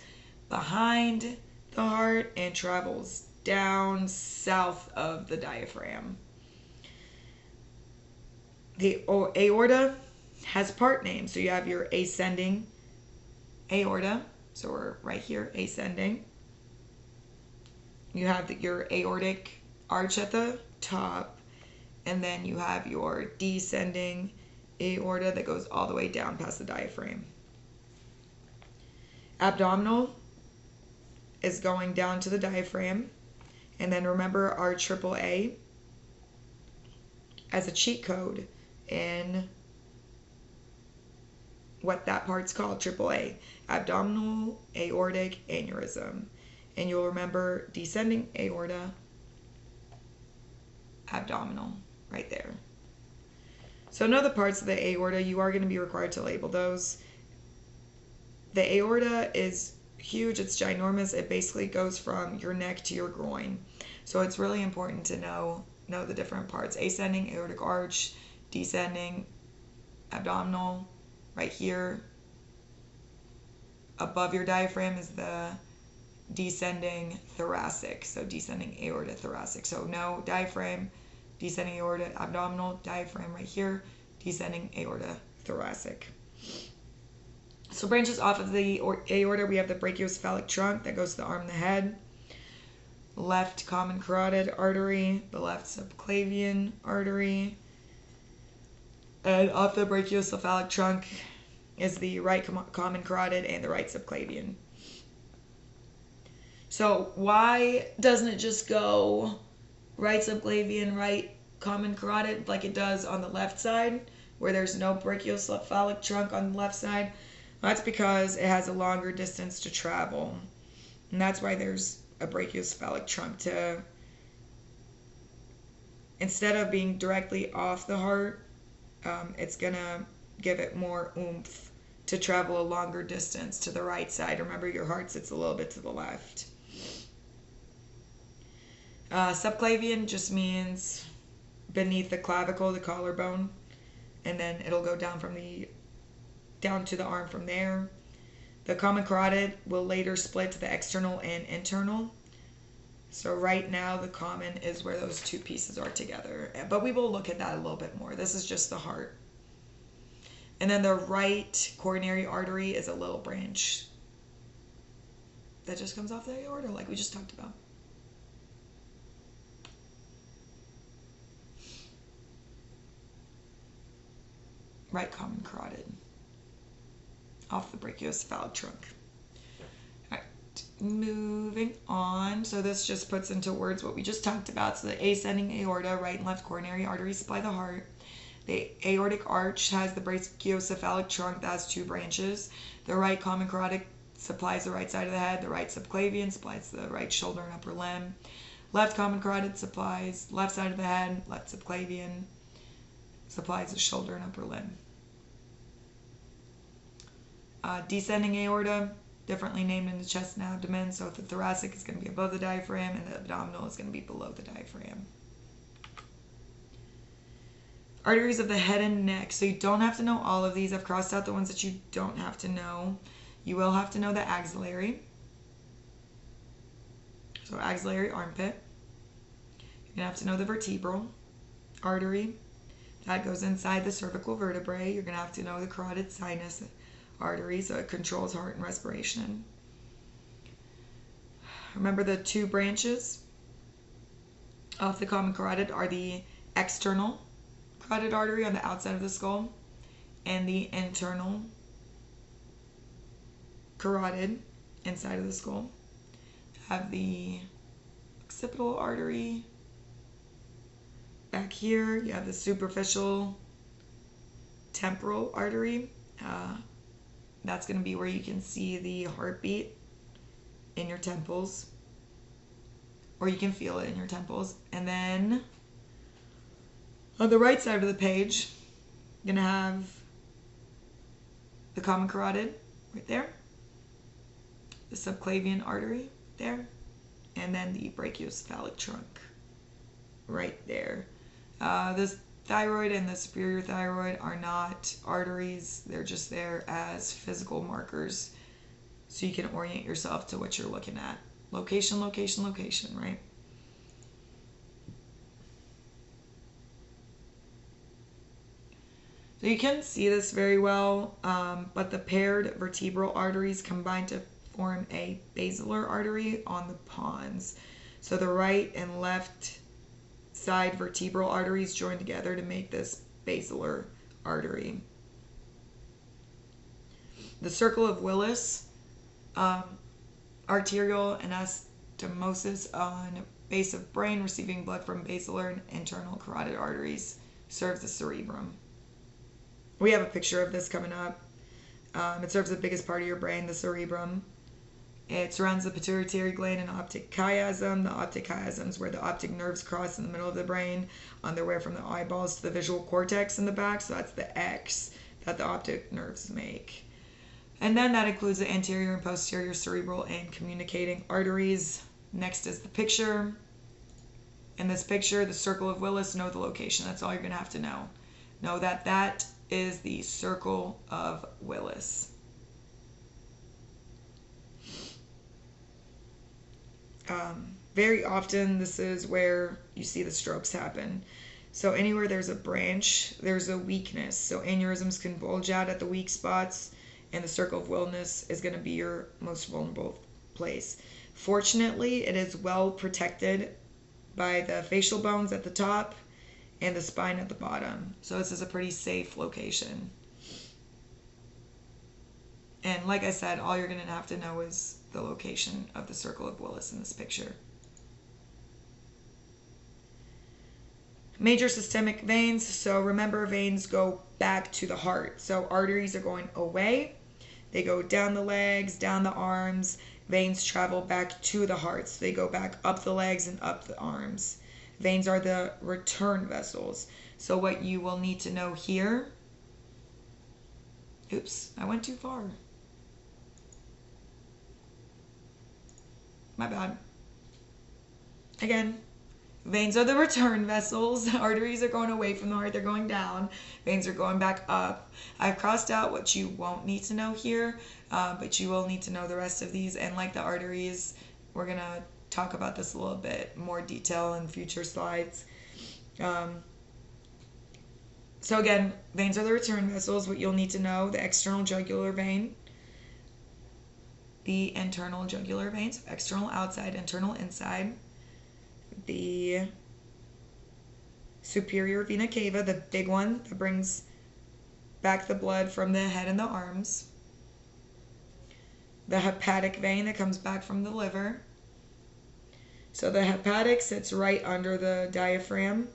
behind the heart and travels down south of the diaphragm. The aorta has part names. So you have your ascending aorta. So we're right here, ascending. You have your aortic arch at the top, and then you have your descending aorta that goes all the way down past the diaphragm. Abdominal is going down to the diaphragm. And then remember our AAA as a cheat code in what that part's called, AAA, abdominal aortic aneurysm. And you'll remember descending aorta, abdominal, right there. So know the parts of the aorta. You are going to be required to label those. The aorta is huge. It's ginormous. It basically goes from your neck to your groin. So it's really important to know the different parts. Ascending aortic arch, descending abdominal, right here. Above your diaphragm is the descending thoracic. So descending aorta thoracic. So no diaphragm, descending aorta abdominal, diaphragm right here, descending aorta thoracic. So branches off of the aorta, we have the brachiocephalic trunk that goes to the arm and the head. Left common carotid artery, the left subclavian artery. And off the brachiocephalic trunk is the right common carotid and the right subclavian. So why doesn't it just go right subclavian, right common carotid like it does on the left side, where there's no brachiocephalic trunk on the left side? That's because it has a longer distance to travel. And that's why there's a brachiocephalic trunk, to, instead of being directly off the heart, it's going to give it more oomph to travel a longer distance to the right side. Remember, your heart sits a little bit to the left. Subclavian just means beneath the clavicle, the collarbone, and then it'll go down to the arm from there. The common carotid will later split to the external and internal. So right now the common is where those two pieces are together. But we will look at that a little bit more. This is just the heart. And then the right coronary artery is a little branch that just comes off the aorta like we just talked about. Right common carotid off the brachiocephalic trunk. All right, moving on. So this just puts into words what we just talked about. So the ascending aorta, right and left coronary arteries supply the heart. The aortic arch has the brachiocephalic trunk that has two branches. The right common carotid supplies the right side of the head. The right subclavian supplies the right shoulder and upper limb. Left common carotid supplies left side of the head. Left subclavian supplies the shoulder and upper limb. Descending aorta, differently named in the chest and abdomen. So the thoracic is going to be above the diaphragm, and the abdominal is going to be below the diaphragm. Arteries of the head and neck. So you don't have to know all of these. I've crossed out the ones that you don't have to know. You will have to know the axillary. So axillary armpit. You're going to have to know the vertebral artery. That goes inside the cervical vertebrae. You're going to have to know the carotid sinus artery, so it controls heart and respiration. Remember, the two branches of the common carotid are the external carotid artery on the outside of the skull and the internal carotid inside of the skull. Have the occipital artery back here. You have the superficial temporal artery That's going to be where you can see the heartbeat in your temples, or you can feel it in your temples. And then on the right side of the page, you're going to have the common carotid right there, the subclavian artery there, and then the brachiocephalic trunk right there. The thyroid and the superior thyroid are not arteries. They're just there as physical markers so you can orient yourself to what you're looking at. Location, location, location, right? So you can see this very well, but the paired vertebral arteries combine to form a basilar artery on the pons. So the right and left side vertebral arteries join together to make this basilar artery. The circle of Willis, arterial anastomosis on base of brain receiving blood from basilar and internal carotid arteries, serves the cerebrum. We have a picture of this coming up. It serves the biggest part of your brain, the cerebrum. It surrounds the pituitary gland and optic chiasm. The optic chiasm is where the optic nerves cross in the middle of the brain on their way from the eyeballs to the visual cortex in the back. So that's the X that the optic nerves make. And then that includes the anterior and posterior cerebral and communicating arteries. Next is the picture. In this picture, the circle of Willis, know the location. That's all you're going to have to know. Know that that is the circle of Willis. Very often this is where you see the strokes happen. So anywhere there's a branch, there's a weakness. So aneurysms can bulge out at the weak spots, and the circle of Willis is going to be your most vulnerable place. Fortunately, it is well protected by the facial bones at the top and the spine at the bottom. So this is a pretty safe location. And like I said, all you're going to have to know is the location of the circle of Willis in this picture. Major systemic veins. So remember, veins go back to the heart. So arteries are going away. They go down the legs, down the arms. Veins travel back to the heart. So they go back up the legs and up the arms. Veins are the return vessels. So what you will need to know here. Oops, I went too far. My bad. Again, veins are the return vessels. Arteries are going away from the heart. They're going down. Veins are going back up. I've crossed out what you won't need to know here, but you will need to know the rest of these. And like the arteries, we're going to talk about this a little bit more detail in future slides. So again, veins are the return vessels. What you'll need to know, the external jugular vein, the internal jugular veins, external outside, internal inside, the superior vena cava, the big one that brings back the blood from the head and the arms, the hepatic vein that comes back from the liver. So the hepatic sits right under the diaphragm,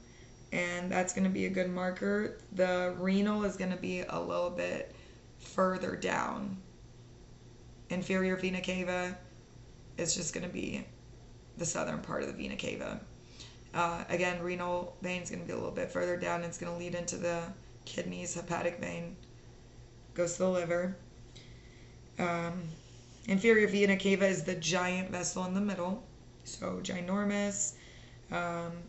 and that's going to be a good marker. The renal is going to be a little bit further down. Inferior vena cava is just going to be the southern part of the vena cava. Again, renal vein is going to be a little bit further down. It's going to lead into the kidneys. Hepatic vein goes to the liver. Inferior vena cava is the giant vessel in the middle, so ginormous, and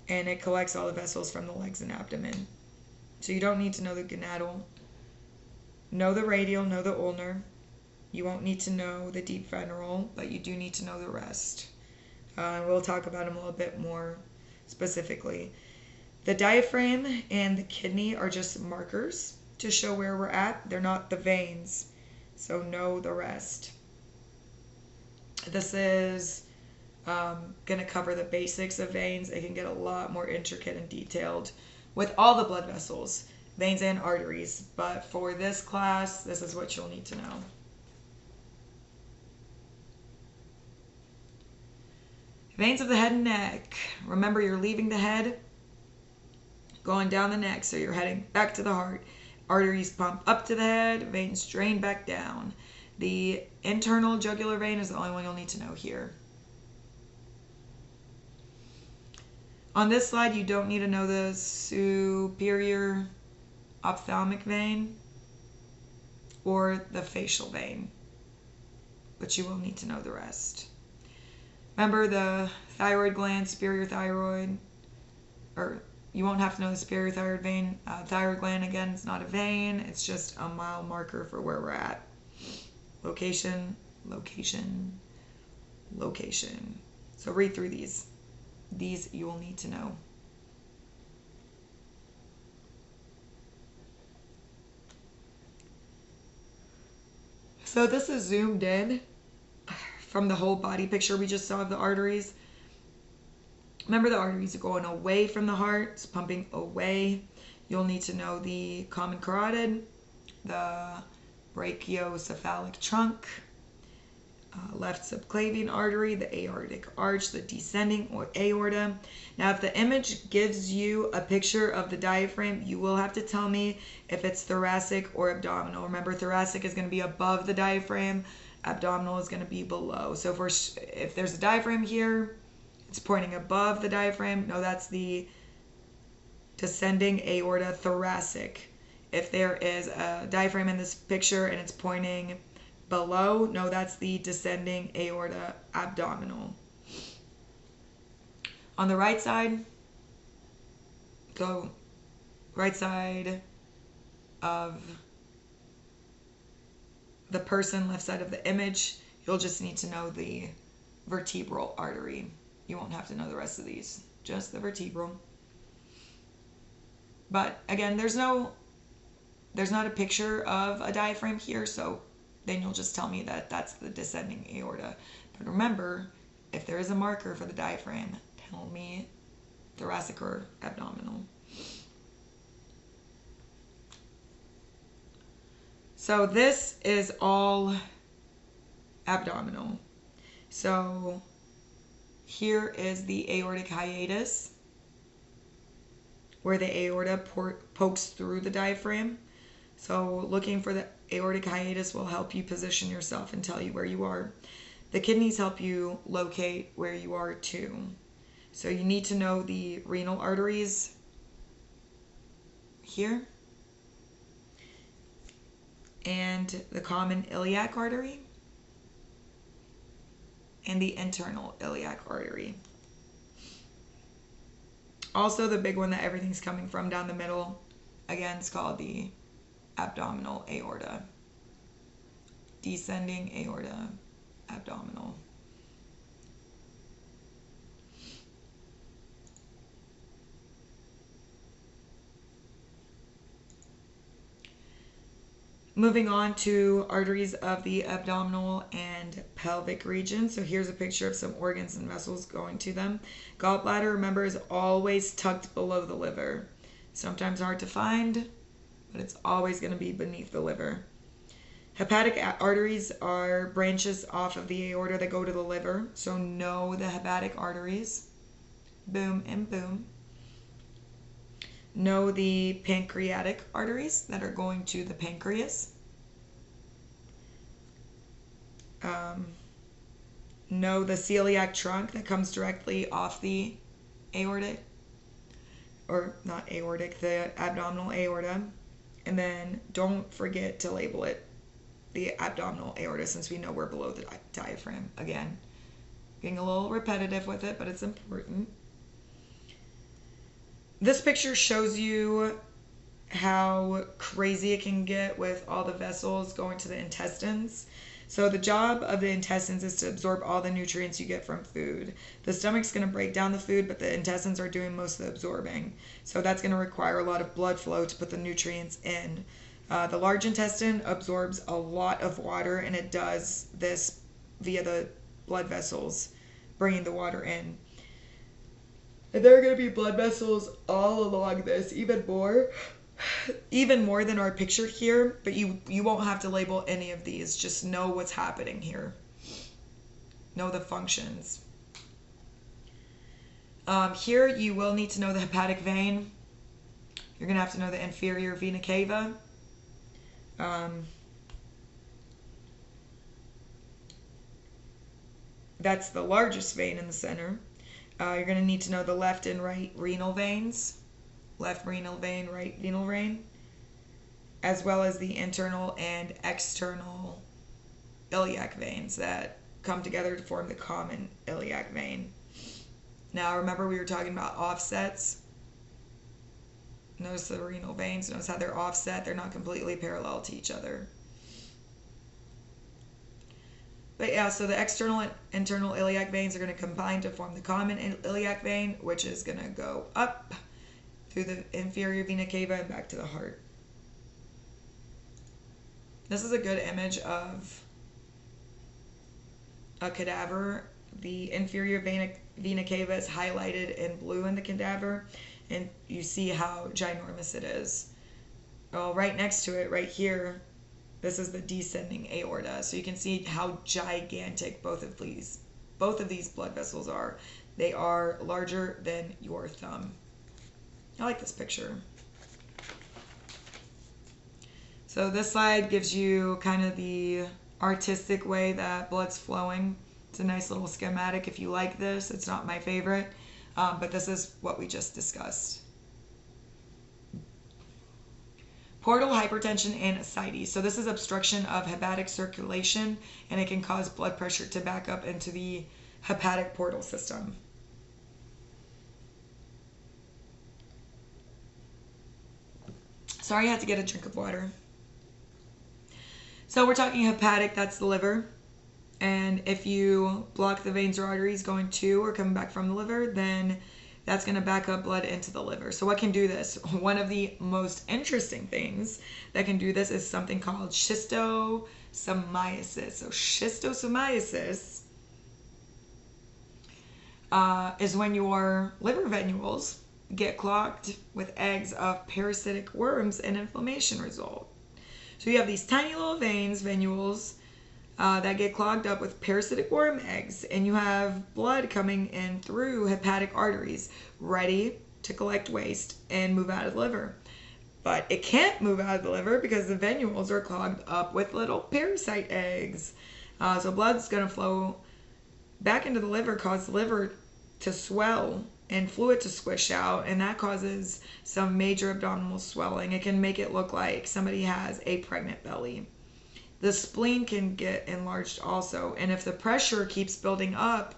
it collects all the vessels from the legs and abdomen. So you don't need to know the gonadal. Know the radial, know the ulnar. You won't need to know the deep veneral, but you do need to know the rest. We'll talk about them a little bit more specifically. The diaphragm and the kidney are just markers to show where we're at. They're not the veins, so know the rest. This is going to cover the basics of veins. It can get a lot more intricate and detailed with all the blood vessels, veins and arteries. But for this class, this is what you'll need to know. Veins of the head and neck. Remember, you're leaving the head, going down the neck, so you're heading back to the heart. Arteries pump up to the head, veins drain back down. The internal jugular vein is the only one you'll need to know here. On this slide, you don't need to know the superior ophthalmic vein or the facial vein, but you will need to know the rest. Remember the thyroid gland, superior thyroid, or you won't have to know the superior thyroid vein. Thyroid gland, again, is not a vein. It's just a mile marker for where we're at. Location, location, location. So read through these. These you will need to know. So this is zoomed in from the whole body picture we just saw of the arteries. Remember, the arteries are going away from the heart, it's pumping away. You'll need to know the common carotid, the brachiocephalic trunk, left subclavian artery, the aortic arch, the descending aorta. Now, if the image gives you a picture of the diaphragm, you will have to tell me if it's thoracic or abdominal. Remember, thoracic is going to be above the diaphragm, abdominal is going to be below. So if there's a diaphragm here, it's pointing above the diaphragm. No, that's the descending aorta, thoracic. If there is a diaphragm in this picture and it's pointing below, no, that's the descending aorta, abdominal. On the right side, go right side of the person, left side of the image, you'll just need to know the vertebral artery. You won't have to know the rest of these, just the vertebral. But again, there's not a picture of a diaphragm here, so then you'll just tell me that that's the descending aorta. But remember, if there is a marker for the diaphragm, tell me thoracic or abdominal. So this is all abdominal. So here is the aortic hiatus, where the aorta pokes through the diaphragm. So looking for the aortic hiatus will help you position yourself and tell you where you are. The kidneys help you locate where you are too. So you need to know the renal arteries here and the common iliac artery and the internal iliac artery. Also, the big one that everything's coming from down the middle, again, is called the abdominal aorta. Descending aorta, abdominal. Moving on to arteries of the abdominal and pelvic region. So here's a picture of some organs and vessels going to them. Gallbladder, remember, is always tucked below the liver. Sometimes hard to find, but it's always going to be beneath the liver. Hepatic arteries are branches off of the aorta that go to the liver. So know the hepatic arteries. Boom and boom. Know the pancreatic arteries that are going to the pancreas. Know the celiac trunk that comes directly off the aortic, or not aortic, the abdominal aorta. And then don't forget to label it the abdominal aorta, since we know we're below the diaphragm. Again, getting a little repetitive with it, but it's important. This picture shows you how crazy it can get with all the vessels going to the intestines. So the job of the intestines is to absorb all the nutrients you get from food. The stomach's going to break down the food, but the intestines are doing most of the absorbing. So that's going to require a lot of blood flow to put the nutrients in. The large intestine absorbs a lot of water, and it does this via the blood vessels, bringing the water in. And there are going to be blood vessels all along this, even more than our picture here, but you won't have to label any of these. Just know what's happening here. Know the functions. Here you will need to know the hepatic vein. You're going to have to know the inferior vena cava, Um, that's the largest vein in the center. You're going to need to know the left and right renal veins, left renal vein, right renal vein, as well as the internal and external iliac veins that come together to form the common iliac vein. Now, remember we were talking about offsets? Notice the renal veins. Notice how they're offset. They're not completely parallel to each other. But yeah, so the external and internal iliac veins are going to combine to form the common iliac vein, which is going to go up through the inferior vena cava and back to the heart. This is a good image of a cadaver. The inferior vena cava is highlighted in blue in the cadaver, and you see how ginormous it is. Well, right next to it, right here, this is the descending aorta. So you can see how gigantic both of these blood vessels are. They are larger than your thumb. I like this picture. So this slide gives you kind of the artistic way that blood's flowing. It's a nice little schematic if you like this. It's not my favorite, but this is what we just discussed. Portal hypertension and ascites. So this is obstruction of hepatic circulation, and it can cause blood pressure to back up into the hepatic portal system. Sorry, I had to get a drink of water. So we're talking hepatic, that's the liver. And if you block the veins or arteries going to or coming back from the liver, then that's going to back up blood into the liver. So what can do this? One of the most interesting things that can do this is something called schistosomiasis. So schistosomiasis is when your liver venules get clogged with eggs of parasitic worms and inflammation result. So you have these tiny little veins, venules, that get clogged up with parasitic worm eggs, and you have blood coming in through hepatic arteries ready to collect waste and move out of the liver. But it can't move out of the liver because the venules are clogged up with little parasite eggs. So blood's going to flow back into the liver, cause the liver to swell and fluid to squish out, and that causes some major abdominal swelling. It can make it look like somebody has a pregnant belly. The spleen can get enlarged also, and if the pressure keeps building up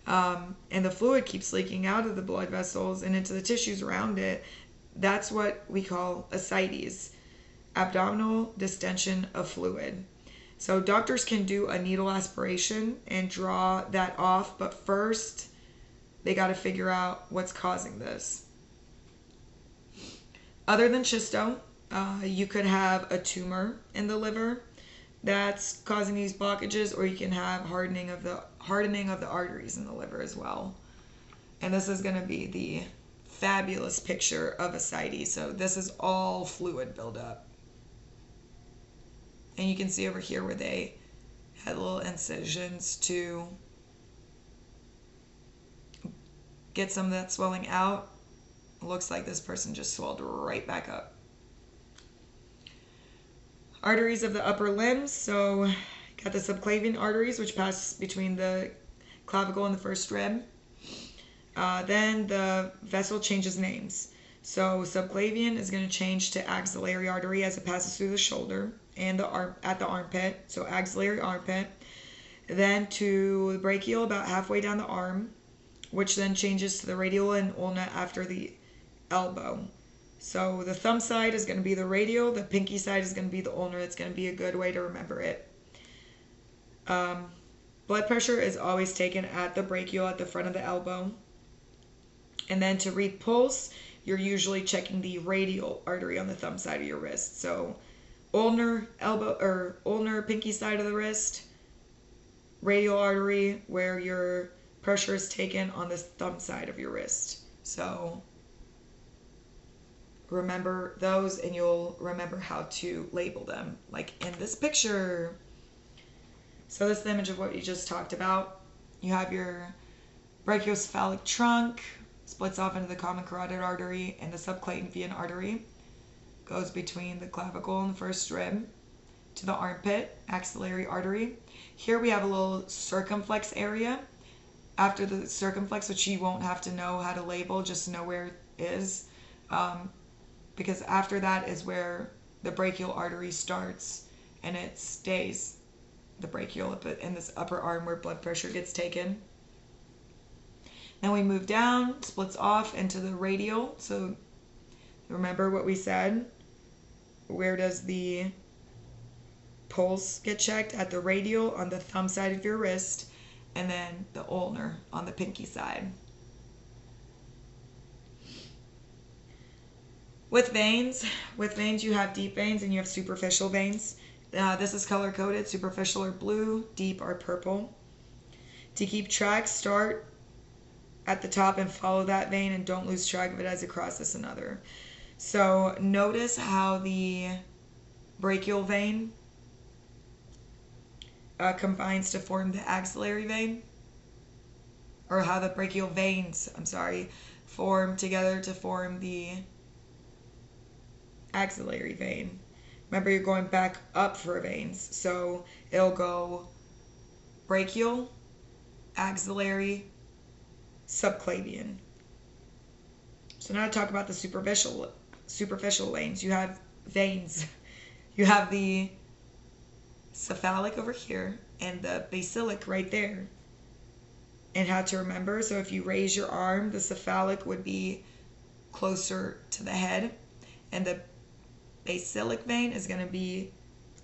and the fluid keeps leaking out of the blood vessels and into the tissues around it, that's what we call ascites, abdominal distension of fluid. So doctors can do a needle aspiration and draw that off, but first they got to figure out what's causing this. Other than schisto, you could have a tumor in the liver that's causing these blockages, or you can have hardening of the arteries in the liver as well. And this is going to be the fabulous picture of ascites. So this is all fluid buildup. And you can see over here where they had little incisions to get some of that swelling out. It looks like this person just swelled right back up. Arteries of the upper limbs. So got the subclavian arteries, which pass between the clavicle and the first rib. Then the vessel changes names. So subclavian is going to change to axillary artery as it passes through the shoulder and at the armpit. So axillary armpit. Then to the brachial about halfway down the arm, which then changes to the radial and ulna after the elbow. So the thumb side is going to be the radial, the pinky side is going to be the ulnar. It's going to be a good way to remember it. Blood pressure is always taken at the brachial at the front of the elbow. And then to read pulse, you're usually checking the radial artery on the thumb side of your wrist. So ulnar elbow or ulnar pinky side of the wrist, radial artery where your pressure is taken on the thumb side of your wrist. So remember those, and you'll remember how to label them, like in this picture. So this is the image of what you just talked about. You have your brachiocephalic trunk, splits off into the common carotid artery, and the subclavian artery goes between the clavicle and the first rib. to the armpit, axillary artery. Here we have a little circumflex area after the circumflex, which you won't have to know how to label, just know where it is. Because after that is where the brachial artery starts, and it stays the brachial in this upper arm where blood pressure gets taken. Then we move down, splits off into the radial. So remember what we said. Where does the pulse get checked? At the radial on the thumb side of your wrist, and then the ulnar on the pinky side. With veins you have deep veins and you have superficial veins. This is color coded. Superficial are blue, deep are purple. To keep track, start at the top and follow that vein, and don't lose track of it as it crosses another. So notice how the brachial vein combines to form the axillary vein, or how the brachial veins, form together to form the axillary vein. Remember, you're going back up for veins, so it'll go brachial, axillary, subclavian. So now to talk about the superficial veins. You have veins. You have the cephalic over here and the basilic right there. And how to remember, so if you raise your arm, the cephalic would be closer to the head, and the basilic vein is going to be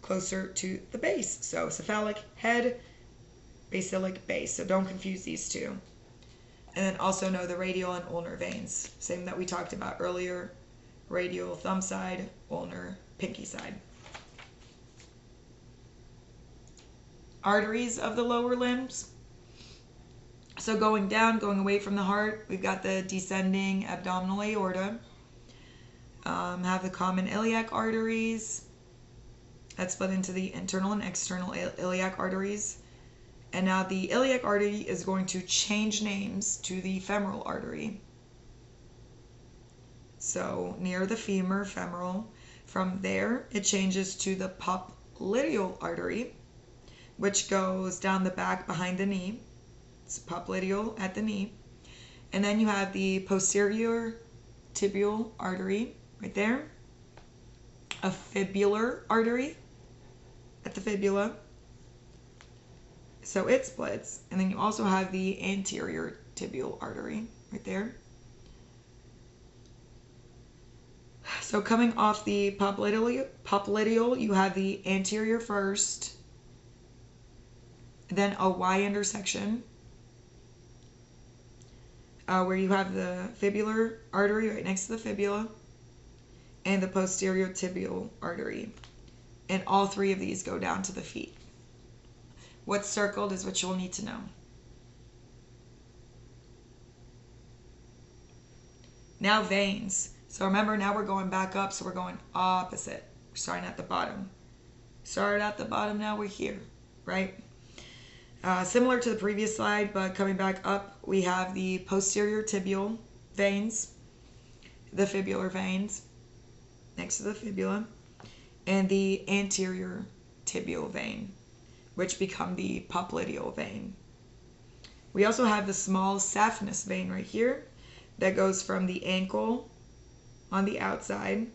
closer to the base. So cephalic, head, basilic, base. So don't confuse these two. And then also know the radial and ulnar veins. Same that we talked about earlier. Radial, thumb side, ulnar, pinky side. Arteries of the lower limbs. So going down, going away from the heart, we've got the descending abdominal aorta. Have the common iliac arteries. That's split into the internal and external iliac arteries. And now the iliac artery is going to change names to the femoral artery. So near the femur, femoral. From there, it changes to the popliteal artery, which goes down the back behind the knee. It's popliteal at the knee. And then you have the posterior tibial artery right there. A fibular artery at the fibula. So it splits. And then you also have the anterior tibial artery right there. So coming off the popliteal, you have the anterior first, then a Y intersection, where you have the fibular artery right next to the fibula, and the posterior tibial artery. And all three of these go down to the feet. What's circled is what you'll need to know. Now veins. So remember, now we're going back up, so we're going opposite. We're starting at the bottom. Started at the bottom, now we're here, right? Similar to the previous slide, but coming back up, we have the posterior tibial veins, the fibular veins next to the fibula, and the anterior tibial vein, which become the popliteal vein. We also have the small saphenous vein right here that goes from the ankle on the outside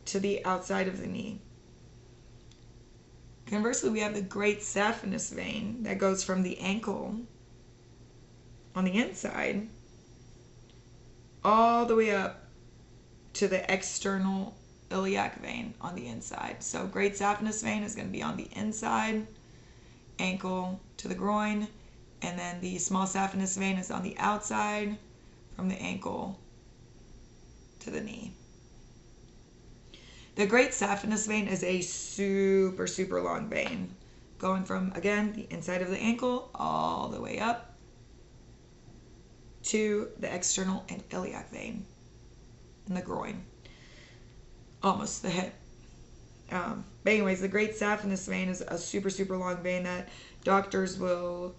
to the outside of the knee. Conversely, we have the great saphenous vein that goes from the ankle on the inside all the way up to the external iliac vein on the inside. So great saphenous vein is going to be on the inside, ankle to the groin, and then the small saphenous vein is on the outside from the ankle to the knee. The great saphenous vein is a super, super long vein, going from, again, the inside of the ankle all the way up to the external and iliac vein in the groin, almost the hip. But anyways, the great saphenous vein is a super, super long vein that doctors will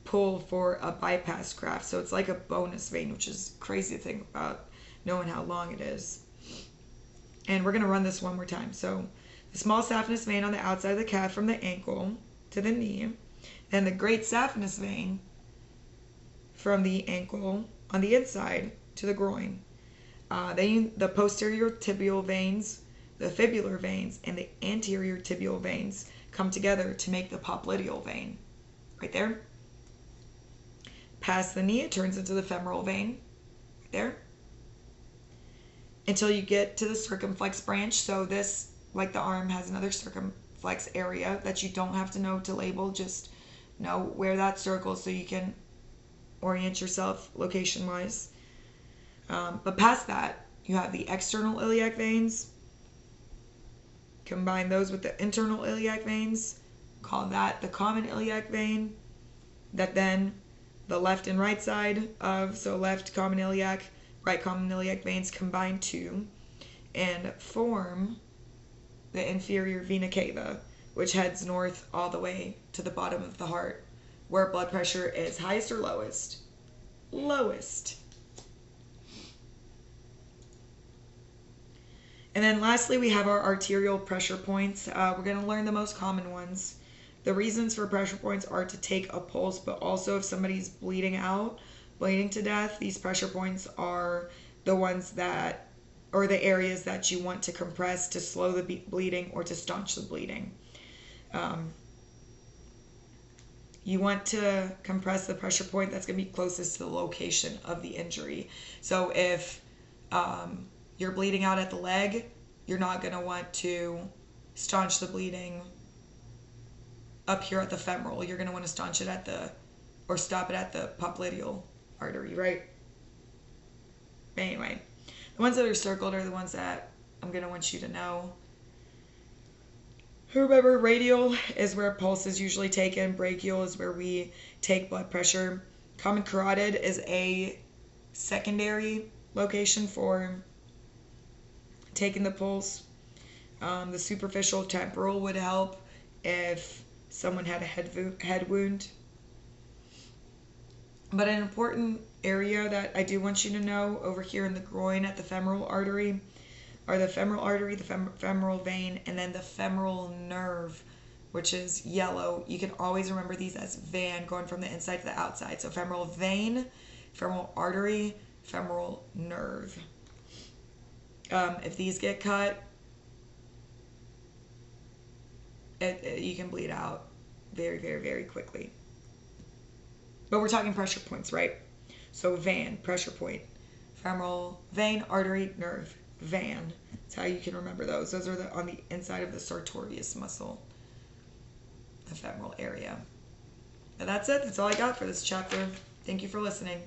pull for a bypass graft. So it's like a bonus vein, which is crazy to think about, knowing how long it is. And we're going to run this one more time. So The small saphenous vein on the outside of the calf from the ankle to the knee. Then the great saphenous vein from the ankle on the inside to the groin. Then the posterior tibial veins, the fibular veins, and the anterior tibial veins come together to make the popliteal vein. Right there. Past the knee, it turns into the femoral vein. Right there. Until you get to the circumflex branch. So this, like the arm, has another circumflex area that you don't have to know to label. Just know where that circles so you can orient yourself location-wise. But past that, you have the external iliac veins. Combine those with the internal iliac veins. Call that the common iliac vein. That then the left and right side of, so left common iliac, right common iliac veins combine to and form the inferior vena cava, which heads north all the way to the bottom of the heart, where blood pressure is highest or lowest. Lowest. And then lastly, we have our arterial pressure points. We're going to learn the most common ones. The reasons for pressure points are to take a pulse, but also if somebody's bleeding out, bleeding to death, these pressure points are the ones that, or the areas that you want to compress to slow the bleeding or to staunch the bleeding. You want to compress the pressure point that's going to be closest to the location of the injury. So if you're bleeding out at the leg, you're not going to want to staunch the bleeding up here at the femoral. You're going to want to staunch it at the, or stop it at the popliteal artery, right? Anyway, the ones that are circled are the ones that I'm going to want you to know. Remember, radial is where pulse is usually taken. Brachial is where we take blood pressure. Common carotid is a secondary location for taking the pulse. The superficial temporal would help if someone had a head wound. But an important area that I do want you to know over here in the groin at the femoral artery are the femoral artery, the femoral vein, and then the femoral nerve, which is yellow. You can always remember these as van, going from the inside to the outside. So femoral vein, femoral artery, femoral nerve. If these get cut, you can bleed out very, very, very quickly. But we're talking pressure points, right? So van, pressure point. Femoral vein, artery, nerve. Van. That's how you can remember those. Those are on the inside of the sartorius muscle, the femoral area. But that's it. That's all I got for this chapter. Thank you for listening.